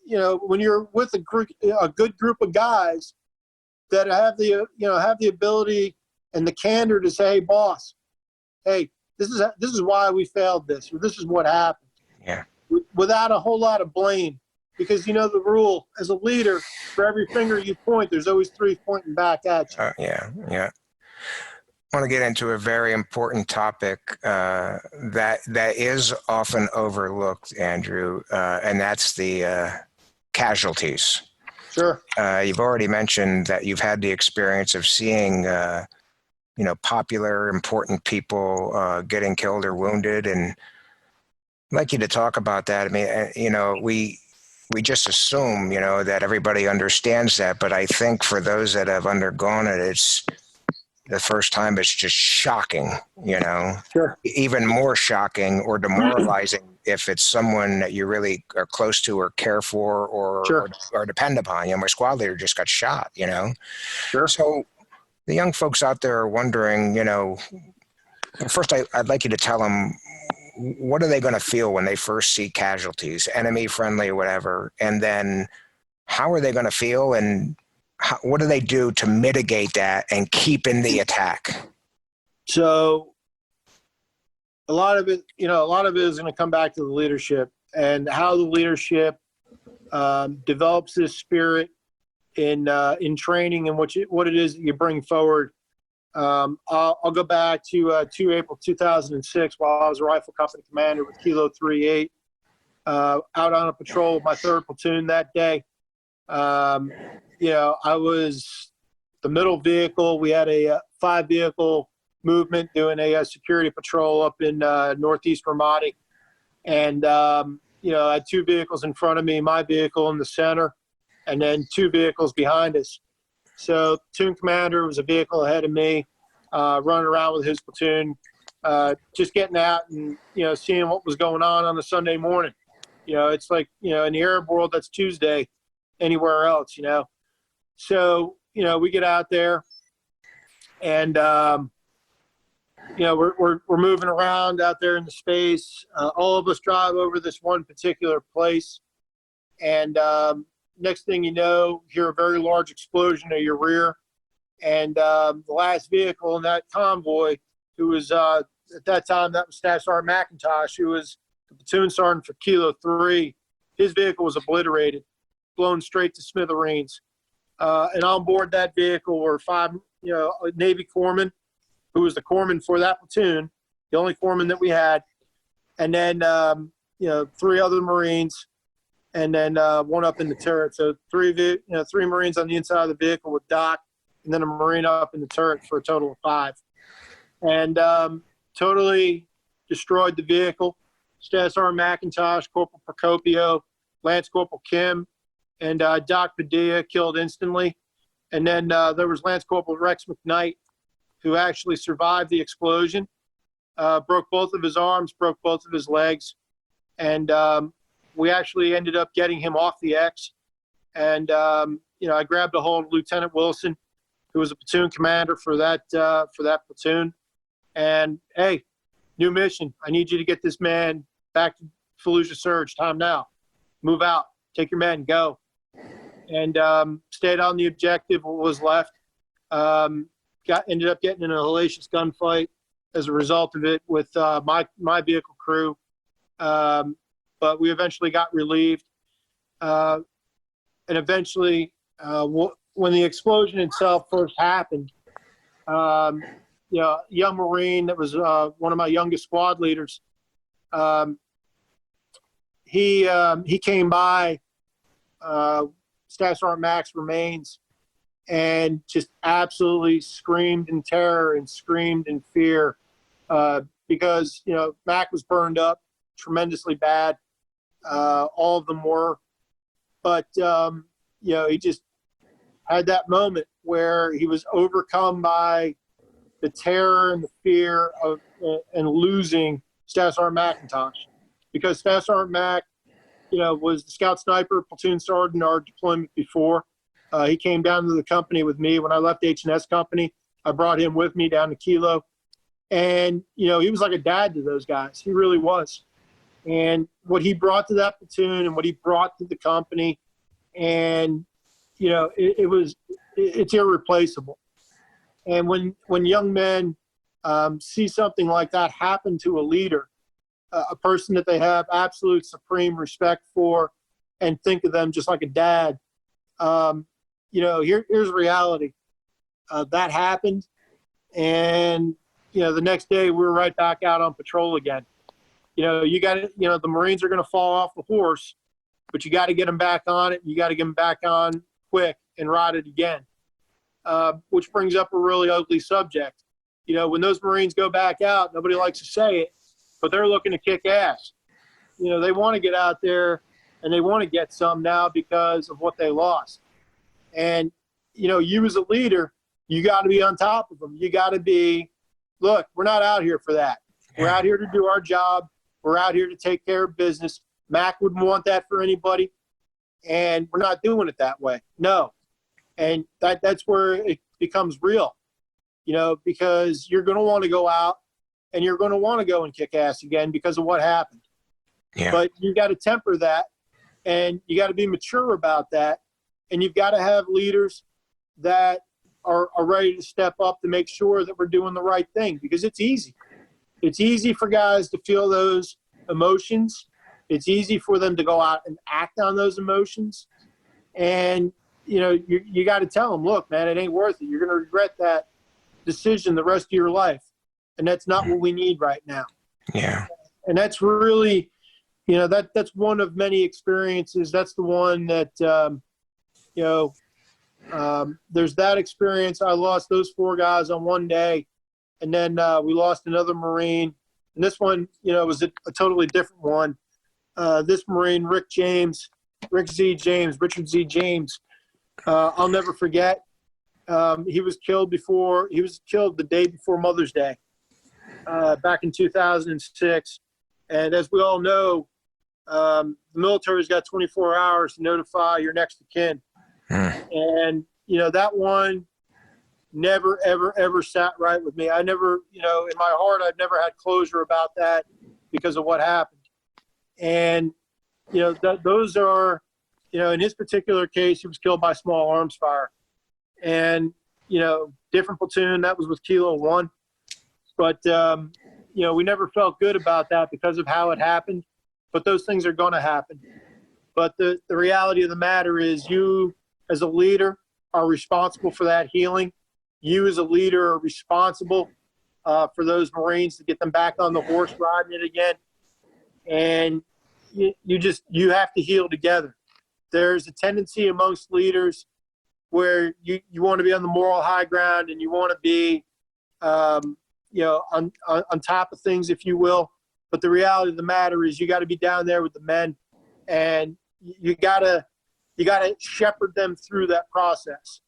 when you're with a good group of guys that have the ability and the candor to say, hey, boss, hey, this is why we failed this, or this is what happened. Yeah. Without a whole lot of blame. Because the rule, as a leader, for every finger you point, there's always 3 pointing back at you. Yeah. I want to get into a very important topic that is often overlooked, Andrew, and that's the casualties. Sure. You've already mentioned that you've had the experience of seeing, popular, important people getting killed or wounded, and I'd like you to talk about that. I mean, we just assume, that everybody understands that, but I think for those that have undergone it, it's the first time, it's just shocking, Sure. Even more shocking or demoralizing if it's someone that you really are close to or care for or depend upon. My squad leader just got shot, Sure. So the young folks out there are wondering, first I'd like you to tell them, what are they going to feel when they first see casualties, enemy, friendly, or whatever? And then how are they going to feel, and what do they do to mitigate that and keep in the attack? So a lot of it is going to come back to the leadership and how the leadership develops this spirit in training and what it is that you bring forward. I'll go back to 2 April 2006 while I was a rifle company commander with Kilo 38, out on a patrol with my 3rd platoon that day. I was the middle vehicle. We had a 5-vehicle movement doing a security patrol up in northeast Ramadi. And, I had 2 vehicles in front of me, my vehicle in the center, and then 2 vehicles behind us. So platoon commander was a vehicle ahead of me, running around with his platoon, just getting out and, seeing what was going on a Sunday morning. It's like, in the Arab world, that's Tuesday anywhere else, So, we get out there and, we're moving around out there in the space. All of us drive over this one particular place. And next thing you know, hear a very large explosion at your rear. And the last vehicle in that convoy, who was at that time, that was Staff Sergeant McIntosh, who was the platoon sergeant for Kilo 3. His vehicle was obliterated, blown straight to smithereens. And on board that vehicle were 5, Navy corpsmen, who was the corpsman for that platoon, the only corpsman that we had. And then, 3 other Marines, and then 1 up in the turret. So 3 Marines on the inside of the vehicle with Doc, and then a Marine up in the turret for a total of 5. And totally destroyed the vehicle. Staff Sergeant McIntosh, Corporal Procopio, Lance Corporal Kim, and Doc Padilla killed instantly. And then there was Lance Corporal Rex McKnight, who actually survived the explosion, broke both of his arms, broke both of his legs. And we actually ended up getting him off the X. And, I grabbed a hold of Lieutenant Wilson, who was a platoon commander for that platoon. And, hey, new mission. I need you to get this man back to Fallujah Surge. Time now. Move out. Take your men. Go. And stayed on the objective, what was left. Ended up getting in a hellacious gunfight as a result of it with my vehicle crew. But we eventually got relieved. And eventually, when the explosion itself first happened, young Marine that was one of my youngest squad leaders, he came by Staff Sergeant Mac's remains and just absolutely screamed in terror and screamed in fear because, Mac was burned up tremendously bad. All of them were. But, he just had that moment where he was overcome by the terror and the fear of and losing Staff Sergeant McIntosh. Because Staff Sergeant Mac, was the scout sniper platoon sergeant in our deployment before. He came down to the company with me when I left H&S Company. I brought him with me down to Kilo. And, he was like a dad to those guys. He really was. And what he brought to that platoon and what he brought to the company, and, it's irreplaceable. And when young men see something like that happen to a leader, a person that they have absolute supreme respect for and think of them just like a dad, here's reality. That happened. And, the next day we were right back out on patrol again. You got to, the Marines are going to fall off the horse, but you got to get them back on it. You got to get them back on quick and ride it again. Which brings up a really ugly subject. When those Marines go back out, nobody likes to say it, but they're looking to kick ass. They want to get out there and they want to get some now because of what they lost. And, you as a leader, you got to be on top of them. You got to be, look, we're not out here for that. We're out here to do our job. We're out here to take care of business. Mac wouldn't want that for anybody. And we're not doing it that way. No. And that's where it becomes real, because you're going to want to go out and you're going to want to go and kick ass again because of what happened. Yeah. But you got to temper that and you got to be mature about that. And you've got to have leaders that are ready to step up to make sure that we're doing the right thing, because it's easy. It's easy for guys to feel those emotions. It's easy for them to go out and act on those emotions. And, you got to tell them, look, man, it ain't worth it. You're going to regret that decision the rest of your life. And that's not what we need right now. Yeah. And that's really, that's one of many experiences. That's the one that, there's that experience. I lost those 4 guys on one day, and then we lost another Marine. And this one, was a totally different one. This Marine, Richard Z. James, I'll never forget. He was killed the day before Mother's Day, back in 2006. And as we all know, the military's got 24 hours to notify your next of kin. And, that one never, ever, ever sat right with me. I never, in my heart, I've never had closure about that because of what happened. And, those are, in his particular case, he was killed by small arms fire. And, different platoon, that was with Kilo 1. But, we never felt good about that because of how it happened. But those things are going to happen. But the reality of the matter is you, as a leader, are responsible for that healing. You, as a leader, are responsible for those Marines to get them back on the horse riding it again. And you have to heal together. There's a tendency amongst leaders where you want to be on the moral high ground and you want to be, on top of things, if you will. But the reality of the matter is you got to be down there with the men, and you got to shepherd them through that process.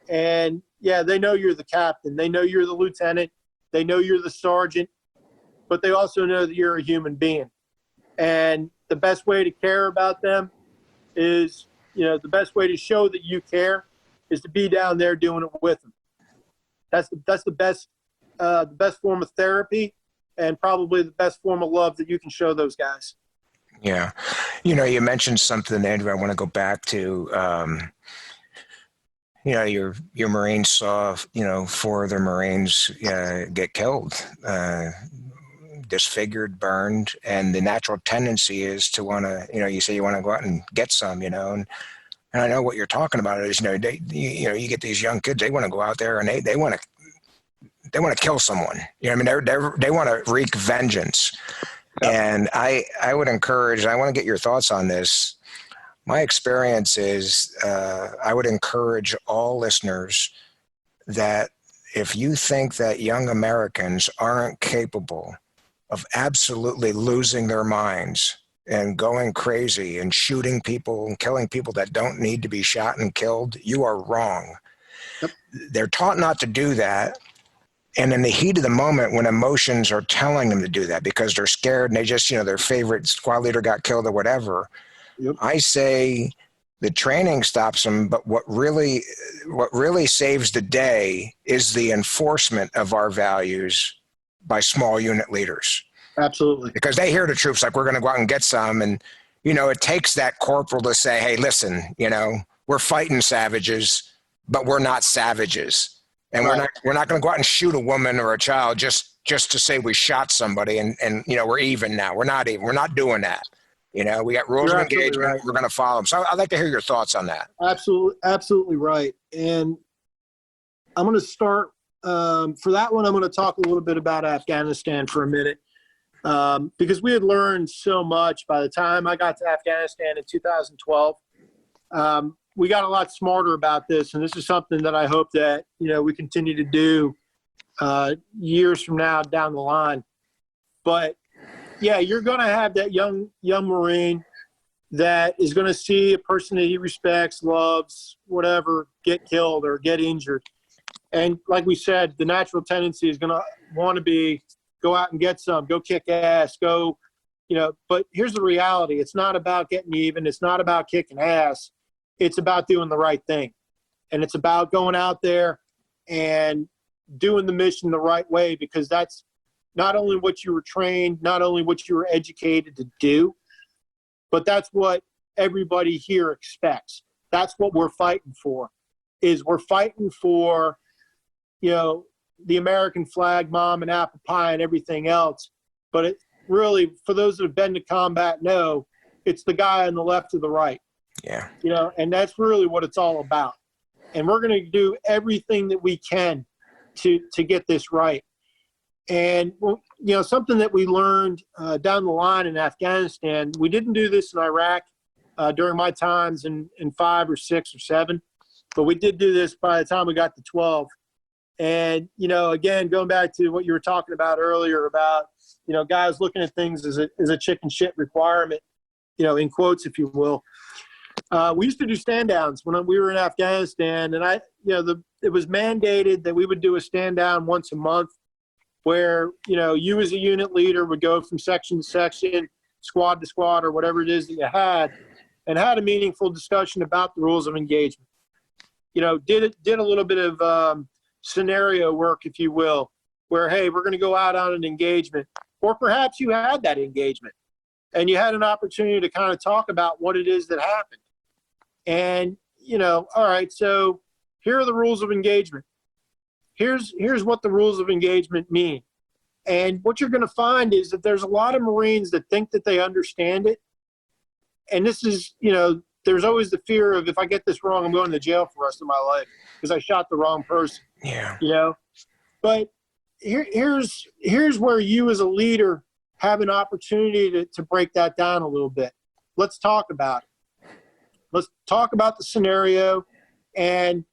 And yeah, they know you're the captain. They know you're the lieutenant. They know you're the sergeant, but they also know that you're a human being. And the best way to care about them is, the best way to show that you care is to be down there doing it with them. That's the best form of therapy, and probably the best form of love that you can show those guys. Yeah. You mentioned something, Andrew, I want to go back to. Your Marines saw, 4 of their Marines get killed, disfigured, burned, and the natural tendency is to want to, you say you want to go out and get some, and I know what you're talking about is, you get these young kids, they want to go out there and they want to kill someone. They want to wreak vengeance. And I would encourage, I want to get your thoughts on this. My experience is I would encourage all listeners that if you think that young Americans aren't capable of absolutely losing their minds and going crazy and shooting people and killing people that don't need to be shot and killed, you are wrong. Yep. They're taught not to do that. And in the heat of the moment, when emotions are telling them to do that because they're scared and they just, their favorite squad leader got killed or whatever, Yep. I say the training stops them. But what really saves the day is the enforcement of our values by small unit leaders. Absolutely. Because they hear the troops like, we're going to go out and get some. And, it takes that corporal to say, hey, listen, we're fighting savages, but we're not savages. And Right. we're not going to go out and shoot a woman or a child just to say we shot somebody and we're even now. We're not even. We're not doing that. We got rules You're of absolutely engagement. right. We're going to follow them. So I'd like to hear your thoughts on that. Absolutely right. And I'm going to start for that one. I'm going to talk a little bit about Afghanistan for a minute because we had learned so much by the time I got to Afghanistan in 2012. We got a lot smarter about this, and this is something that I hope that we continue to do years from now down the line. But yeah, you're going to have that young Marine that is going to see a person that he respects, loves, whatever, get killed or get injured. And like we said, the natural tendency is going to want to go out and get some, go kick ass, go, but here's the reality. It's not about getting even. It's not about kicking ass. It's about doing the right thing. And it's about going out there and doing the mission the right way, because that's not only what you were trained, not only what you were educated to do, but that's what everybody here expects. That's what we're fighting for, is we're fighting for, the American flag, mom and apple pie and everything else. But it really, for those that have been to combat, know it's the guy on the left or the right. Yeah. And that's really what it's all about. And we're going to do everything that we can to get this right. And, something that we learned down the line in Afghanistan, we didn't do this in Iraq during my times in 5 or 6 or 7, but we did do this by the time we got to 12. And, again, going back to what you were talking about earlier about, guys looking at things as a chicken shit requirement, in quotes, if you will. We used to do stand downs when we were in Afghanistan, and it was mandated that we would do a stand down once a month where, you as a unit leader would go from section to section, squad to squad, or whatever it is that you had, and had a meaningful discussion about the rules of engagement. Did a little bit of scenario work, if you will, where, hey, we're going to go out on an engagement, or perhaps you had that engagement and you had an opportunity to kind of talk about what it is that happened. And, all right, so here are the rules of engagement. Here's what the rules of engagement mean. And what you're going to find is that there's a lot of Marines that think that they understand it. And this is, there's always the fear of, if I get this wrong, I'm going to jail for the rest of my life because I shot the wrong person. Yeah. But here's where you as a leader have an opportunity to break that down a little bit. Let's talk about it. Let's talk about the scenario and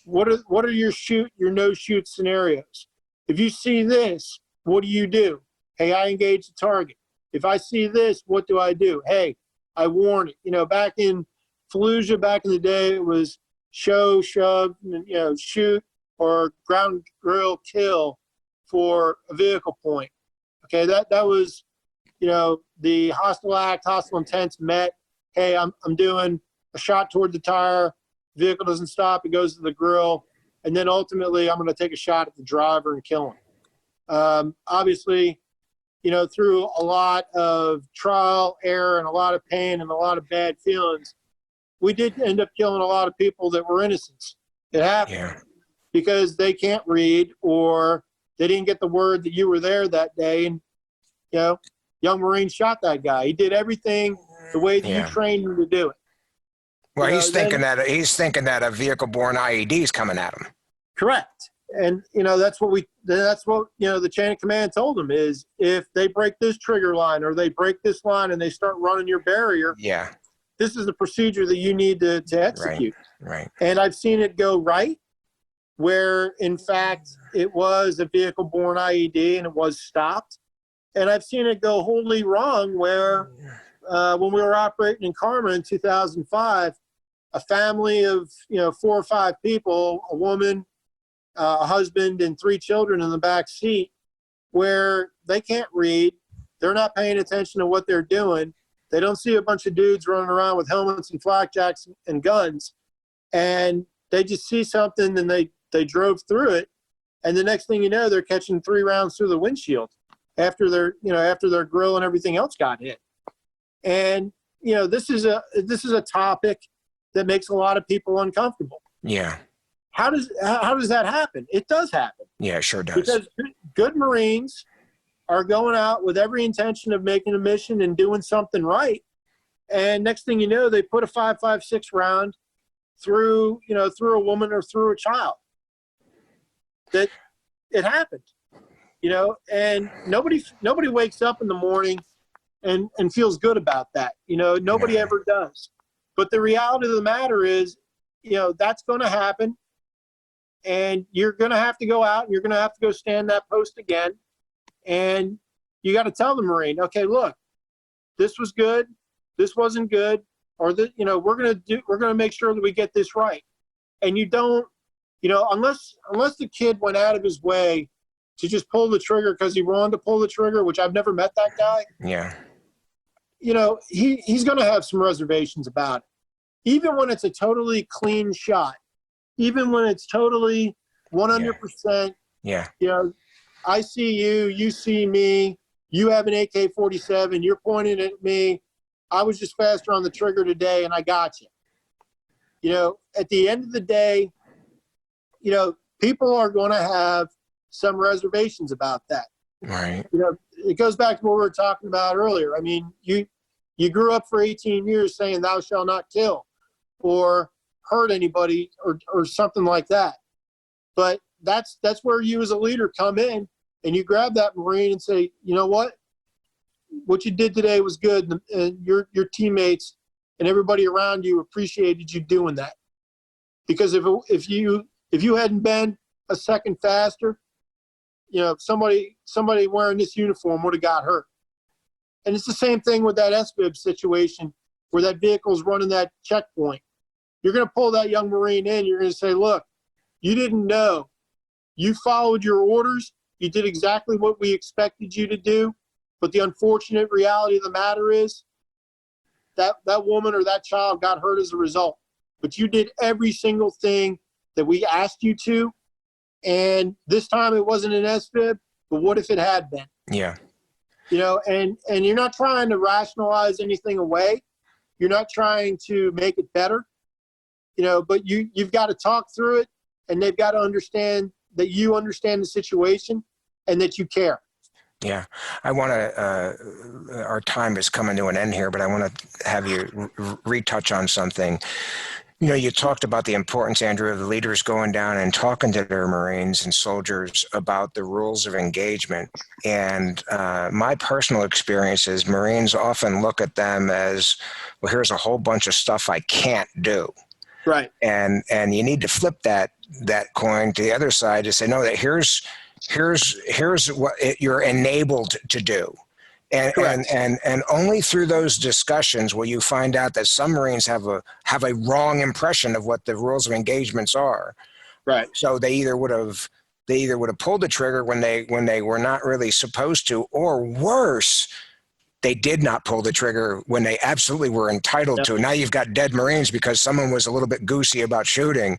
what are your no shoot scenarios. If you see this, what do you do? Hey, I engage the target. If I see this, what do I do? Hey, I warn it. Back in Fallujah, back in the day, it was show, shove, shoot, or ground grill, kill for a vehicle point. Okay, that was, the hostile act, hostile intents met. Hey, I'm doing a shot toward the tire. Vehicle doesn't stop. It goes to the grill. And then ultimately, I'm going to take a shot at the driver and kill him. Obviously, through a lot of trial, error, and a lot of pain and a lot of bad feelings, we did end up killing a lot of people that were innocents. It happened because they can't read, or they didn't get the word that you were there that day. And, young Marine shot that guy. He did everything the way that you trained him to do it. Well, he's thinking that a vehicle-borne IED is coming at him. Correct. And, that's what the chain of command told them is if they break this trigger line or they break this line and they start running your barrier, this is the procedure that you need to execute. Right. And I've seen it go right where, in fact, it was a vehicle-borne IED and it was stopped. And I've seen it go wholly wrong where when we were operating in Karma in 2005, a family of, 4 or 5 people, a woman, a husband, and 3 children in the back seat, where they can't read, they're not paying attention to what they're doing. They don't see a bunch of dudes running around with helmets and flakjacks and guns, and they just see something and they drove through it. And the next thing you know, they're catching 3 rounds through the windshield after their grill and everything else got hit. And, this is a topic that makes a lot of people uncomfortable. Yeah. How does that happen? It does happen. Yeah, it sure does. Because good Marines are going out with every intention of making a mission and doing something right. And next thing you know, they put a 5.56 round through a woman or through a child. That it happened, and nobody wakes up in the morning and feels good about that. Nobody ever does. But the reality of the matter is, that's going to happen. And you're going to have to go out and you're going to have to go stand that post again. And you got to tell the Marine, okay, look, this was good. This wasn't good. Or we're going to make sure that we get this right. And you don't, unless the kid went out of his way to just pull the trigger because he wanted to pull the trigger, which I've never met that guy. Yeah. He's going to have some reservations about it. Even when it's a totally clean shot, even when it's totally 100%, I see you, you see me, you have an AK-47, you're pointing at me, I was just faster on the trigger today and I got you. At the end of the day, people are going to have some reservations about that. Right. It goes back to what we were talking about earlier. I mean, you grew up for 18 years saying thou shalt not kill or hurt anybody or something like that. But that's where you as a leader come in and you grab that Marine and say, you know what you did today was good. And your teammates and everybody around you appreciated you doing that. Because if you hadn't been a second faster, somebody wearing this uniform would have got hurt. And it's the same thing with that SBIB situation where that vehicle's running that checkpoint. You're going to pull that young Marine in. You're going to say, look, you didn't know. You followed your orders. You did exactly what we expected you to do. But the unfortunate reality of the matter is that woman or that child got hurt as a result. But you did every single thing that we asked you to. And this time it wasn't an SBIB, but what if it had been? Yeah. And you're not trying to rationalize anything away. You're not trying to make it better. But you've got to talk through it, and they've got to understand that you understand the situation and that you care. Yeah. I want to, our time is coming to an end here, but I want to have you retouch on something. You talked about the importance, Andrew, of the leaders going down and talking to their Marines and soldiers about the rules of engagement. And my personal experience is Marines often look at them as, well, here's a whole bunch of stuff I can't do. Right. And you need to flip that coin to the other side to say, no, that here's what you're enabled to do. And only through those discussions will you find out that some Marines have a wrong impression of what the rules of engagements are. Right. So they either would have pulled the trigger when they were not really supposed to, or worse, they did not pull the trigger when they absolutely were entitled to. Now you've got dead Marines because someone was a little bit goosey about shooting.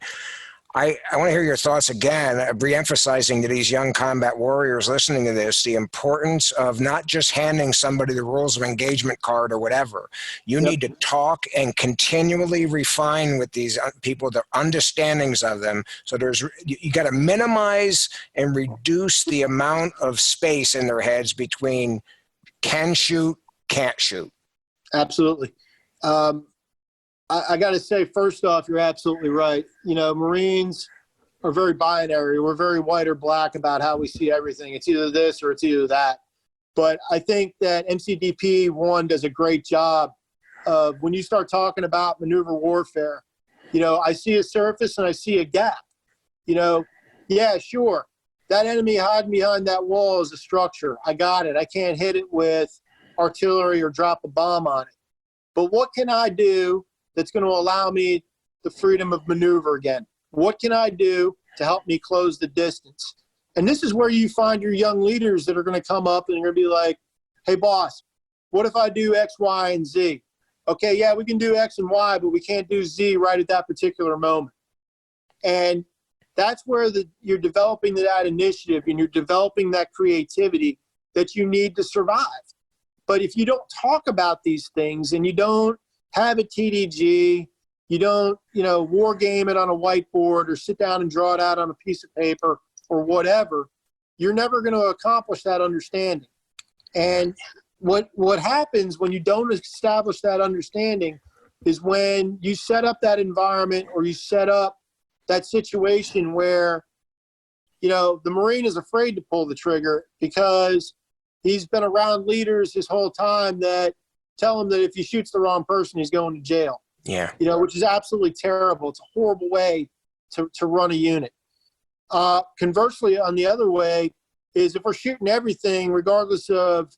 I want to hear your thoughts again, re-emphasizing to these young combat warriors listening to this, the importance of not just handing somebody the rules of engagement card or whatever. You need to talk and continually refine with these people their understandings of them. So you got to minimize and reduce the amount of space in their heads between can shoot, can't shoot. Absolutely. I got to say, first off, you're absolutely right. Marines are very binary. We're very white or black about how we see everything. It's either this or it's either that. But I think that MCDP 1 does a great job of when you start talking about maneuver warfare, I see a surface and I see a gap. Yeah, sure. That enemy hiding behind that wall is a structure. I got it. I can't hit it with artillery or drop a bomb on it. But what can I do that's going to allow me the freedom of maneuver again? What can I do to help me close the distance? And this is where you find your young leaders that are going to come up and they're going to be like, hey, boss, what if I do X, Y, and Z? Okay, yeah, we can do X and Y, but we can't do Z right at that particular moment. And that's where you're developing that initiative and you're developing that creativity that you need to survive. But if you don't talk about these things and you don't have a TDG, you don't, war game it on a whiteboard or sit down and draw it out on a piece of paper or whatever, you're never going to accomplish that understanding. And what happens when you don't establish that understanding is when you set up that environment or you set up that situation where, the Marine is afraid to pull the trigger because he's been around leaders his whole time that tell him that if he shoots the wrong person, he's going to jail. Yeah. Which is absolutely terrible. It's a horrible way to run a unit. Conversely, on the other way is if we're shooting everything, regardless of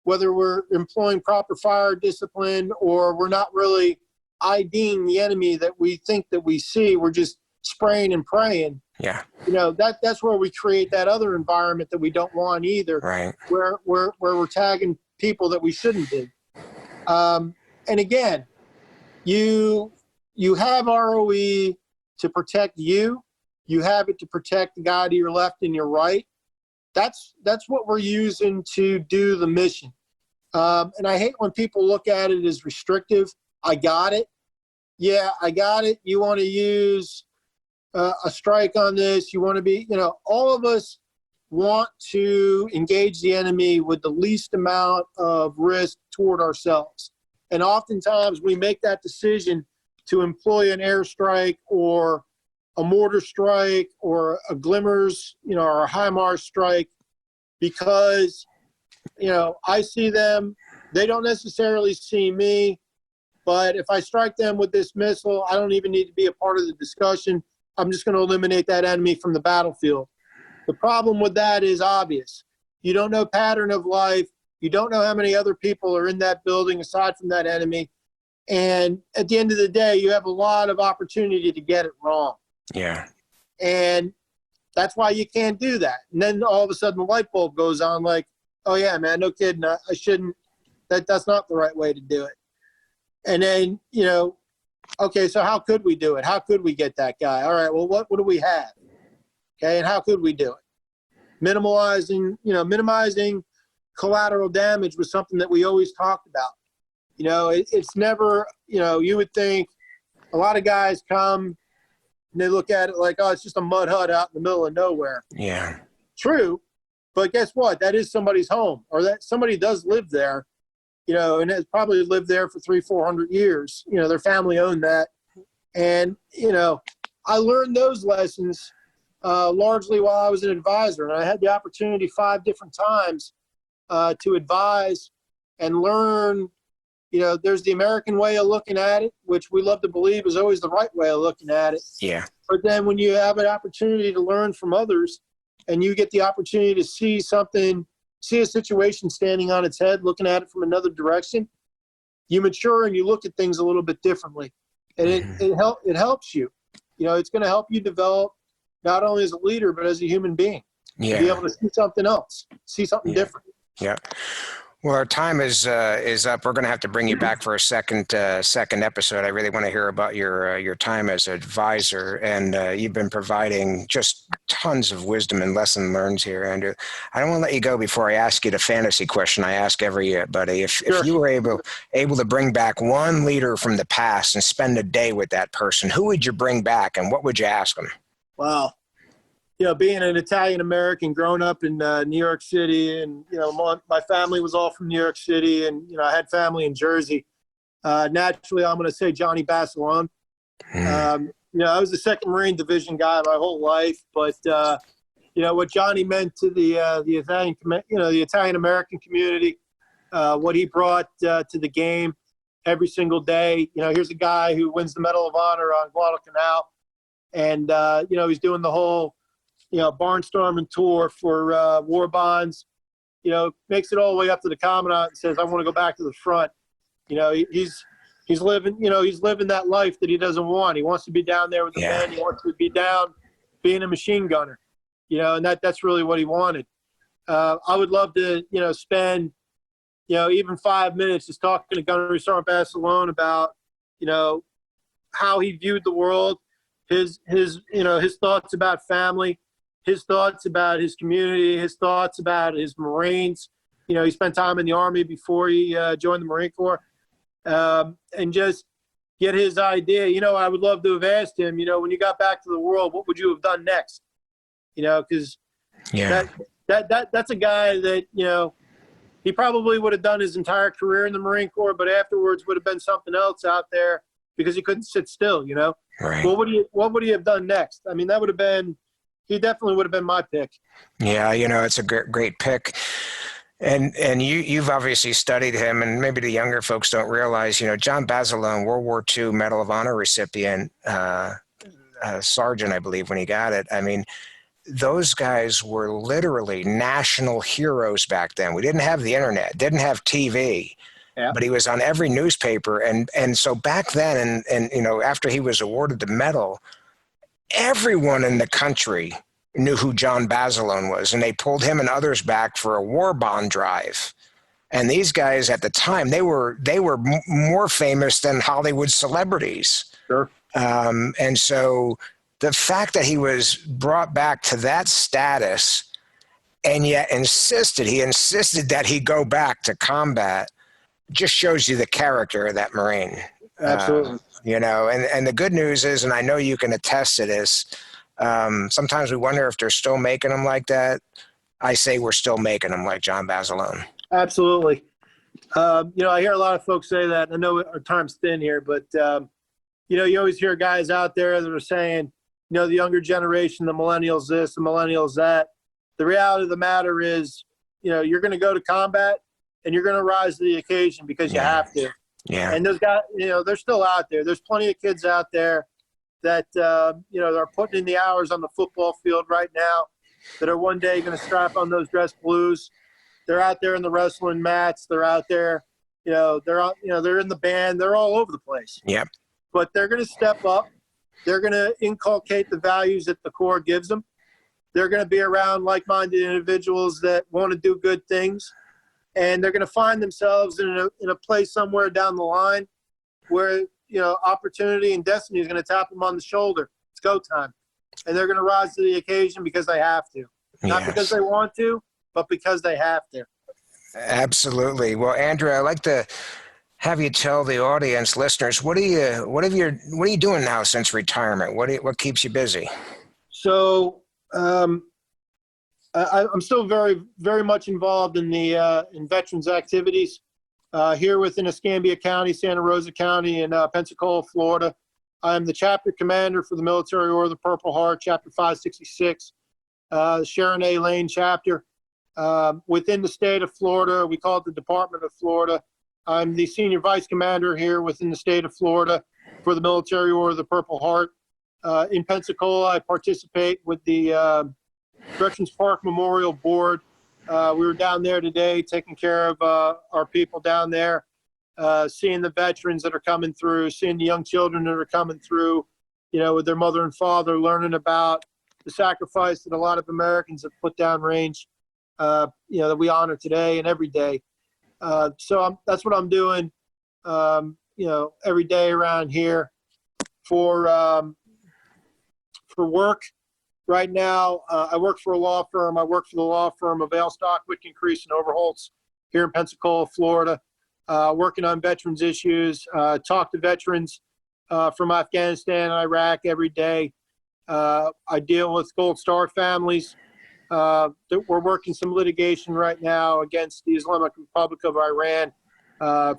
whether we're employing proper fire discipline or we're not really IDing the enemy that we think that we see, we're just spraying and praying. Yeah. That's where we create that other environment that we don't want either. Right. Where we're tagging people that we shouldn't be. And again, you have ROE to protect you. You have it to protect the guy to your left and your right. That's what we're using to do the mission. And I hate when people look at it as restrictive. I got it. Yeah, I got it. You want to use a strike on this. You want to be, all of us want to engage the enemy with the least amount of risk toward ourselves. And oftentimes we make that decision to employ an airstrike or a mortar strike or a glimmers, or a HIMARS strike because, I see them, they don't necessarily see me, but if I strike them with this missile, I don't even need to be a part of the discussion. I'm just going to eliminate that enemy from the battlefield. The problem with that is obvious. You don't know pattern of life. You don't know how many other people are in that building aside from that enemy. And at the end of the day, you have a lot of opportunity to get it wrong. Yeah. And that's why you can't do that. And then all of a sudden the light bulb goes on like, oh yeah, man, no kidding. I shouldn't, that's not the right way to do it. And then, okay, so how could we do it? How could we get that guy? All right, well, what do we have? Okay, and how could we do it? Minimizing collateral damage was something that we always talked about. It's never, you would think a lot of guys come and they look at it like, oh, it's just a mud hut out in the middle of nowhere. Yeah. True, but guess what? That is somebody's home, or that somebody does live there, and has probably lived there for 300-400 years. Their family owned that. And, I learned those lessons largely while I was an advisor. And I had the opportunity 5 different times to advise and learn. There's the American way of looking at it, which we love to believe is always the right way of looking at it. Yeah. But then when you have an opportunity to learn from others and you get the opportunity to see a situation standing on its head, looking at it from another direction, you mature and you look at things a little bit differently. And it helps you. It's going to help you develop not only as a leader, but as a human being. Yeah. Be able to see something else, see something different. Yeah. Well, our time is up. We're going to have to bring you back for a second episode. I really want to hear about your time as an advisor, and you've been providing just tons of wisdom and lesson learned here, Andrew. I don't want to let you go before I ask you the fantasy question I ask everybody. If you were able to bring back one leader from the past and spend a day with that person, who would you bring back, and what would you ask them? Wow. Being an Italian American, growing up in New York City, and my family was all from New York City, and I had family in Jersey. Naturally, I'm going to say Johnny Basilone. I was a second Marine Division guy my whole life, but what Johnny meant to the Italian, the Italian American community, what he brought to the game every single day. Here's a guy who wins the Medal of Honor on Guadalcanal, and he's doing the whole barnstorming tour for war bonds. Makes it all the way up to the commandant and says, "I want to go back to the front." He's living that life that he doesn't want. He wants to be down there with the men. He wants to be down being a machine gunner, and that's really what he wanted. I would love to, spend, even 5 minutes just talking to Gunnery Sergeant Basilone about, how he viewed the world, his thoughts about family, his thoughts about his community, his thoughts about his Marines. He spent time in the Army before he joined the Marine Corps. And just get his idea. I would love to have asked him, when you got back to the world, what would you have done next? Because that's a guy that, he probably would have done his entire career in the Marine Corps, but afterwards would have been something else out there because he couldn't sit still, Right. What would he have done next? I mean, he definitely would have been my pick. Yeah, it's a great pick. And you've obviously studied him, and maybe the younger folks don't realize, John Basilone, World War II Medal of Honor recipient, sergeant, I believe, when he got it. I mean, those guys were literally national heroes back then. We didn't have the internet, didn't have TV, but he was on every newspaper. And so back then, and after he was awarded the medal, everyone in the country knew who John Basilone was, and they pulled him and others back for a war bond drive. And these guys at the time, they were more famous than Hollywood celebrities. Sure. And so the fact that he was brought back to that status and yet insisted that he go back to combat just shows you the character of that Marine. Absolutely. And the good news is, and I know you can attest to this, sometimes we wonder if they're still making them like that. I say we're still making them like John Basilone. Absolutely. I hear a lot of folks say that. I know our time's thin here, but, you always hear guys out there that are saying, the younger generation, the millennials this, the millennials that. The reality of the matter is, you're going to go to combat and you're going to rise to the occasion because you have to. Yeah. And those guys, they're still out there. There's plenty of kids out there that, they're putting in the hours on the football field right now that are one day going to strap on those dress blues. They're out there in the wrestling mats. They're out there, they're in the band. They're all over the place. Yep. But they're going to step up. They're going to inculcate the values that the Corps gives them. They're going to be around like-minded individuals that want to do good things. And they're going to find themselves in a place somewhere down the line where, opportunity and destiny is going to tap them on the shoulder. It's go time. And they're going to rise to the occasion because they have to. Not because they want to, but because they have to. Absolutely. Well, Andrew, I'd like to have you tell the audience, listeners, what are you doing now since retirement? What keeps you busy? So, I'm still very, very much involved in the in veterans activities here within Escambia County, Santa Rosa County, and Pensacola, Florida. I'm the chapter commander for the Military Order of the Purple Heart, Chapter 566, Sharon A. Lane chapter. Within the state of Florida, we call it the Department of Florida. I'm the senior vice commander here within the state of Florida for the Military Order of the Purple Heart. In Pensacola, I participate with the Veterans Park Memorial Board. We were down there today taking care of our people down there, seeing the veterans that are coming through, seeing the young children that are coming through, with their mother and father, learning about the sacrifice that a lot of Americans have put down range, that we honor today and every day. So that's what I'm doing, every day around here for work. Right now, I work for a law firm. I work for the law firm of Ailstock, Whitkin, Crease, and Overholtz here in Pensacola, Florida, working on veterans issues, talk to veterans from Afghanistan and Iraq every day. I deal with Gold Star families. We're working some litigation right now against the Islamic Republic of Iran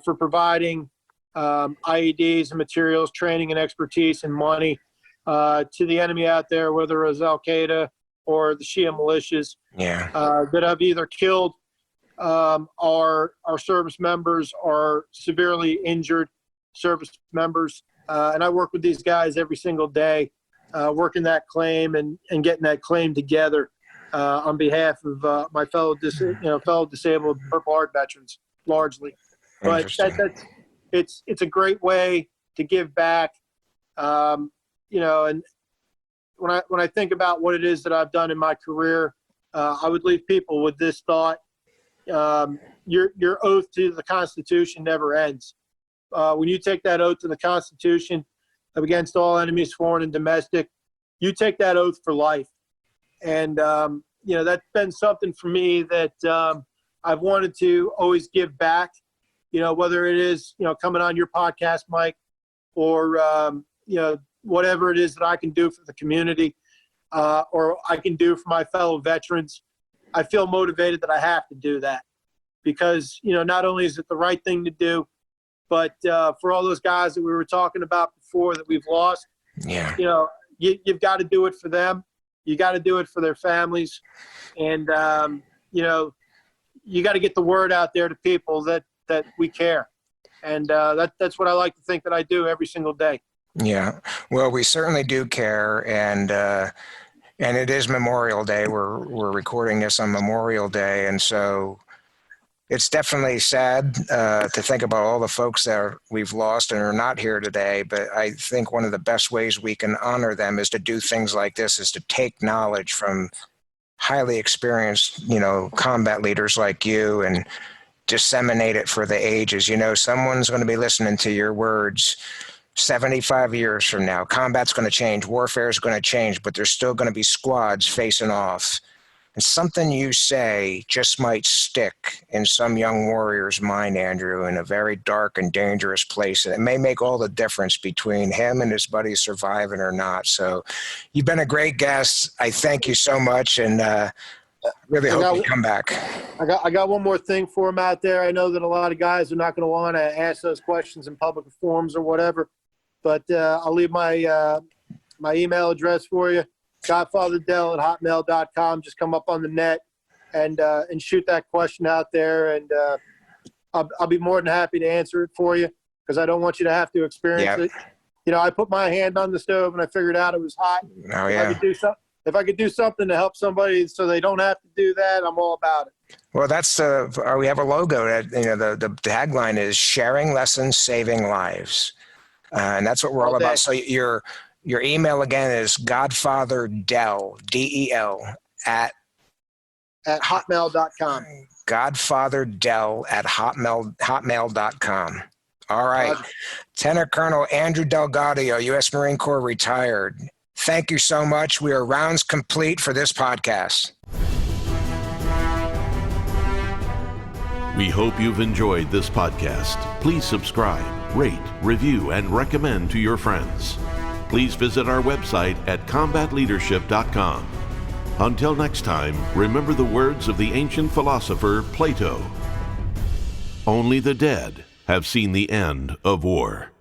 for providing IEDs and materials, training and expertise and money to the enemy out there, whether it was Al-Qaeda or the Shia militias, that have either killed our service members or severely injured service members. And I work with these guys every single day, working that claim and getting that claim together on behalf of my fellow disabled Purple Heart veterans, largely. But it's a great way to give back, and when I think about what it is that I've done in my career, I would leave people with this thought: your oath to the Constitution never ends. When you take that oath to the Constitution against all enemies, foreign and domestic, you take that oath for life. And that's been something for me that I've wanted to always give back. Whether it is coming on your podcast, Mike, or whatever it is that I can do for the community, or I can do for my fellow veterans. I feel motivated that I have to do that because, not only is it the right thing to do, but for all those guys that we were talking about before that we've lost, you've got to do it for them. You got to do it for their families. And, you got to get the word out there to people that we care. And that's what I like to think that I do every single day. Yeah, well, we certainly do care, and it is Memorial Day. We're recording this on Memorial Day, and so it's definitely sad to think about all the folks that we've lost and are not here today. But I think one of the best ways we can honor them is to do things like this: is to take knowledge from highly experienced, combat leaders like you and disseminate it for the ages. Someone's going to be listening to your words 75 years from now. Combat's going to change, warfare is going to change, but there's still going to be squads facing off. And something you say just might stick in some young warrior's mind, Andrew, in a very dark and dangerous place. And it may make all the difference between him and his buddies surviving or not. So you've been a great guest. I thank you so much, and really hope you come back. I got one more thing for him out there. I know that a lot of guys are not going to want to ask those questions in public forums or whatever, but I'll leave my my email address for you, godfatherdell@hotmail.com. Just come up on the net and shoot that question out there, and I'll be more than happy to answer it for you because I don't want you to have to experience it. I put my hand on the stove and I figured out it was hot. Oh, yeah. If I could do something to help somebody so they don't have to do that, I'm all about it. Well, that's we have a logo that the tagline is sharing lessons, saving lives, and that's what we're all about. So your email again is godfatherdell, DEL at hotmail.com. godfatherdell@hotmail.com. All right. Lieutenant Colonel Andrew Del Gaudio, U.S. Marine Corps, retired. Thank you so much. We are rounds complete for this podcast. We hope you've enjoyed this podcast. Please subscribe, rate, review, and recommend to your friends. Please visit our website at combatleadership.com. Until next time, remember the words of the ancient philosopher Plato. Only the dead have seen the end of war.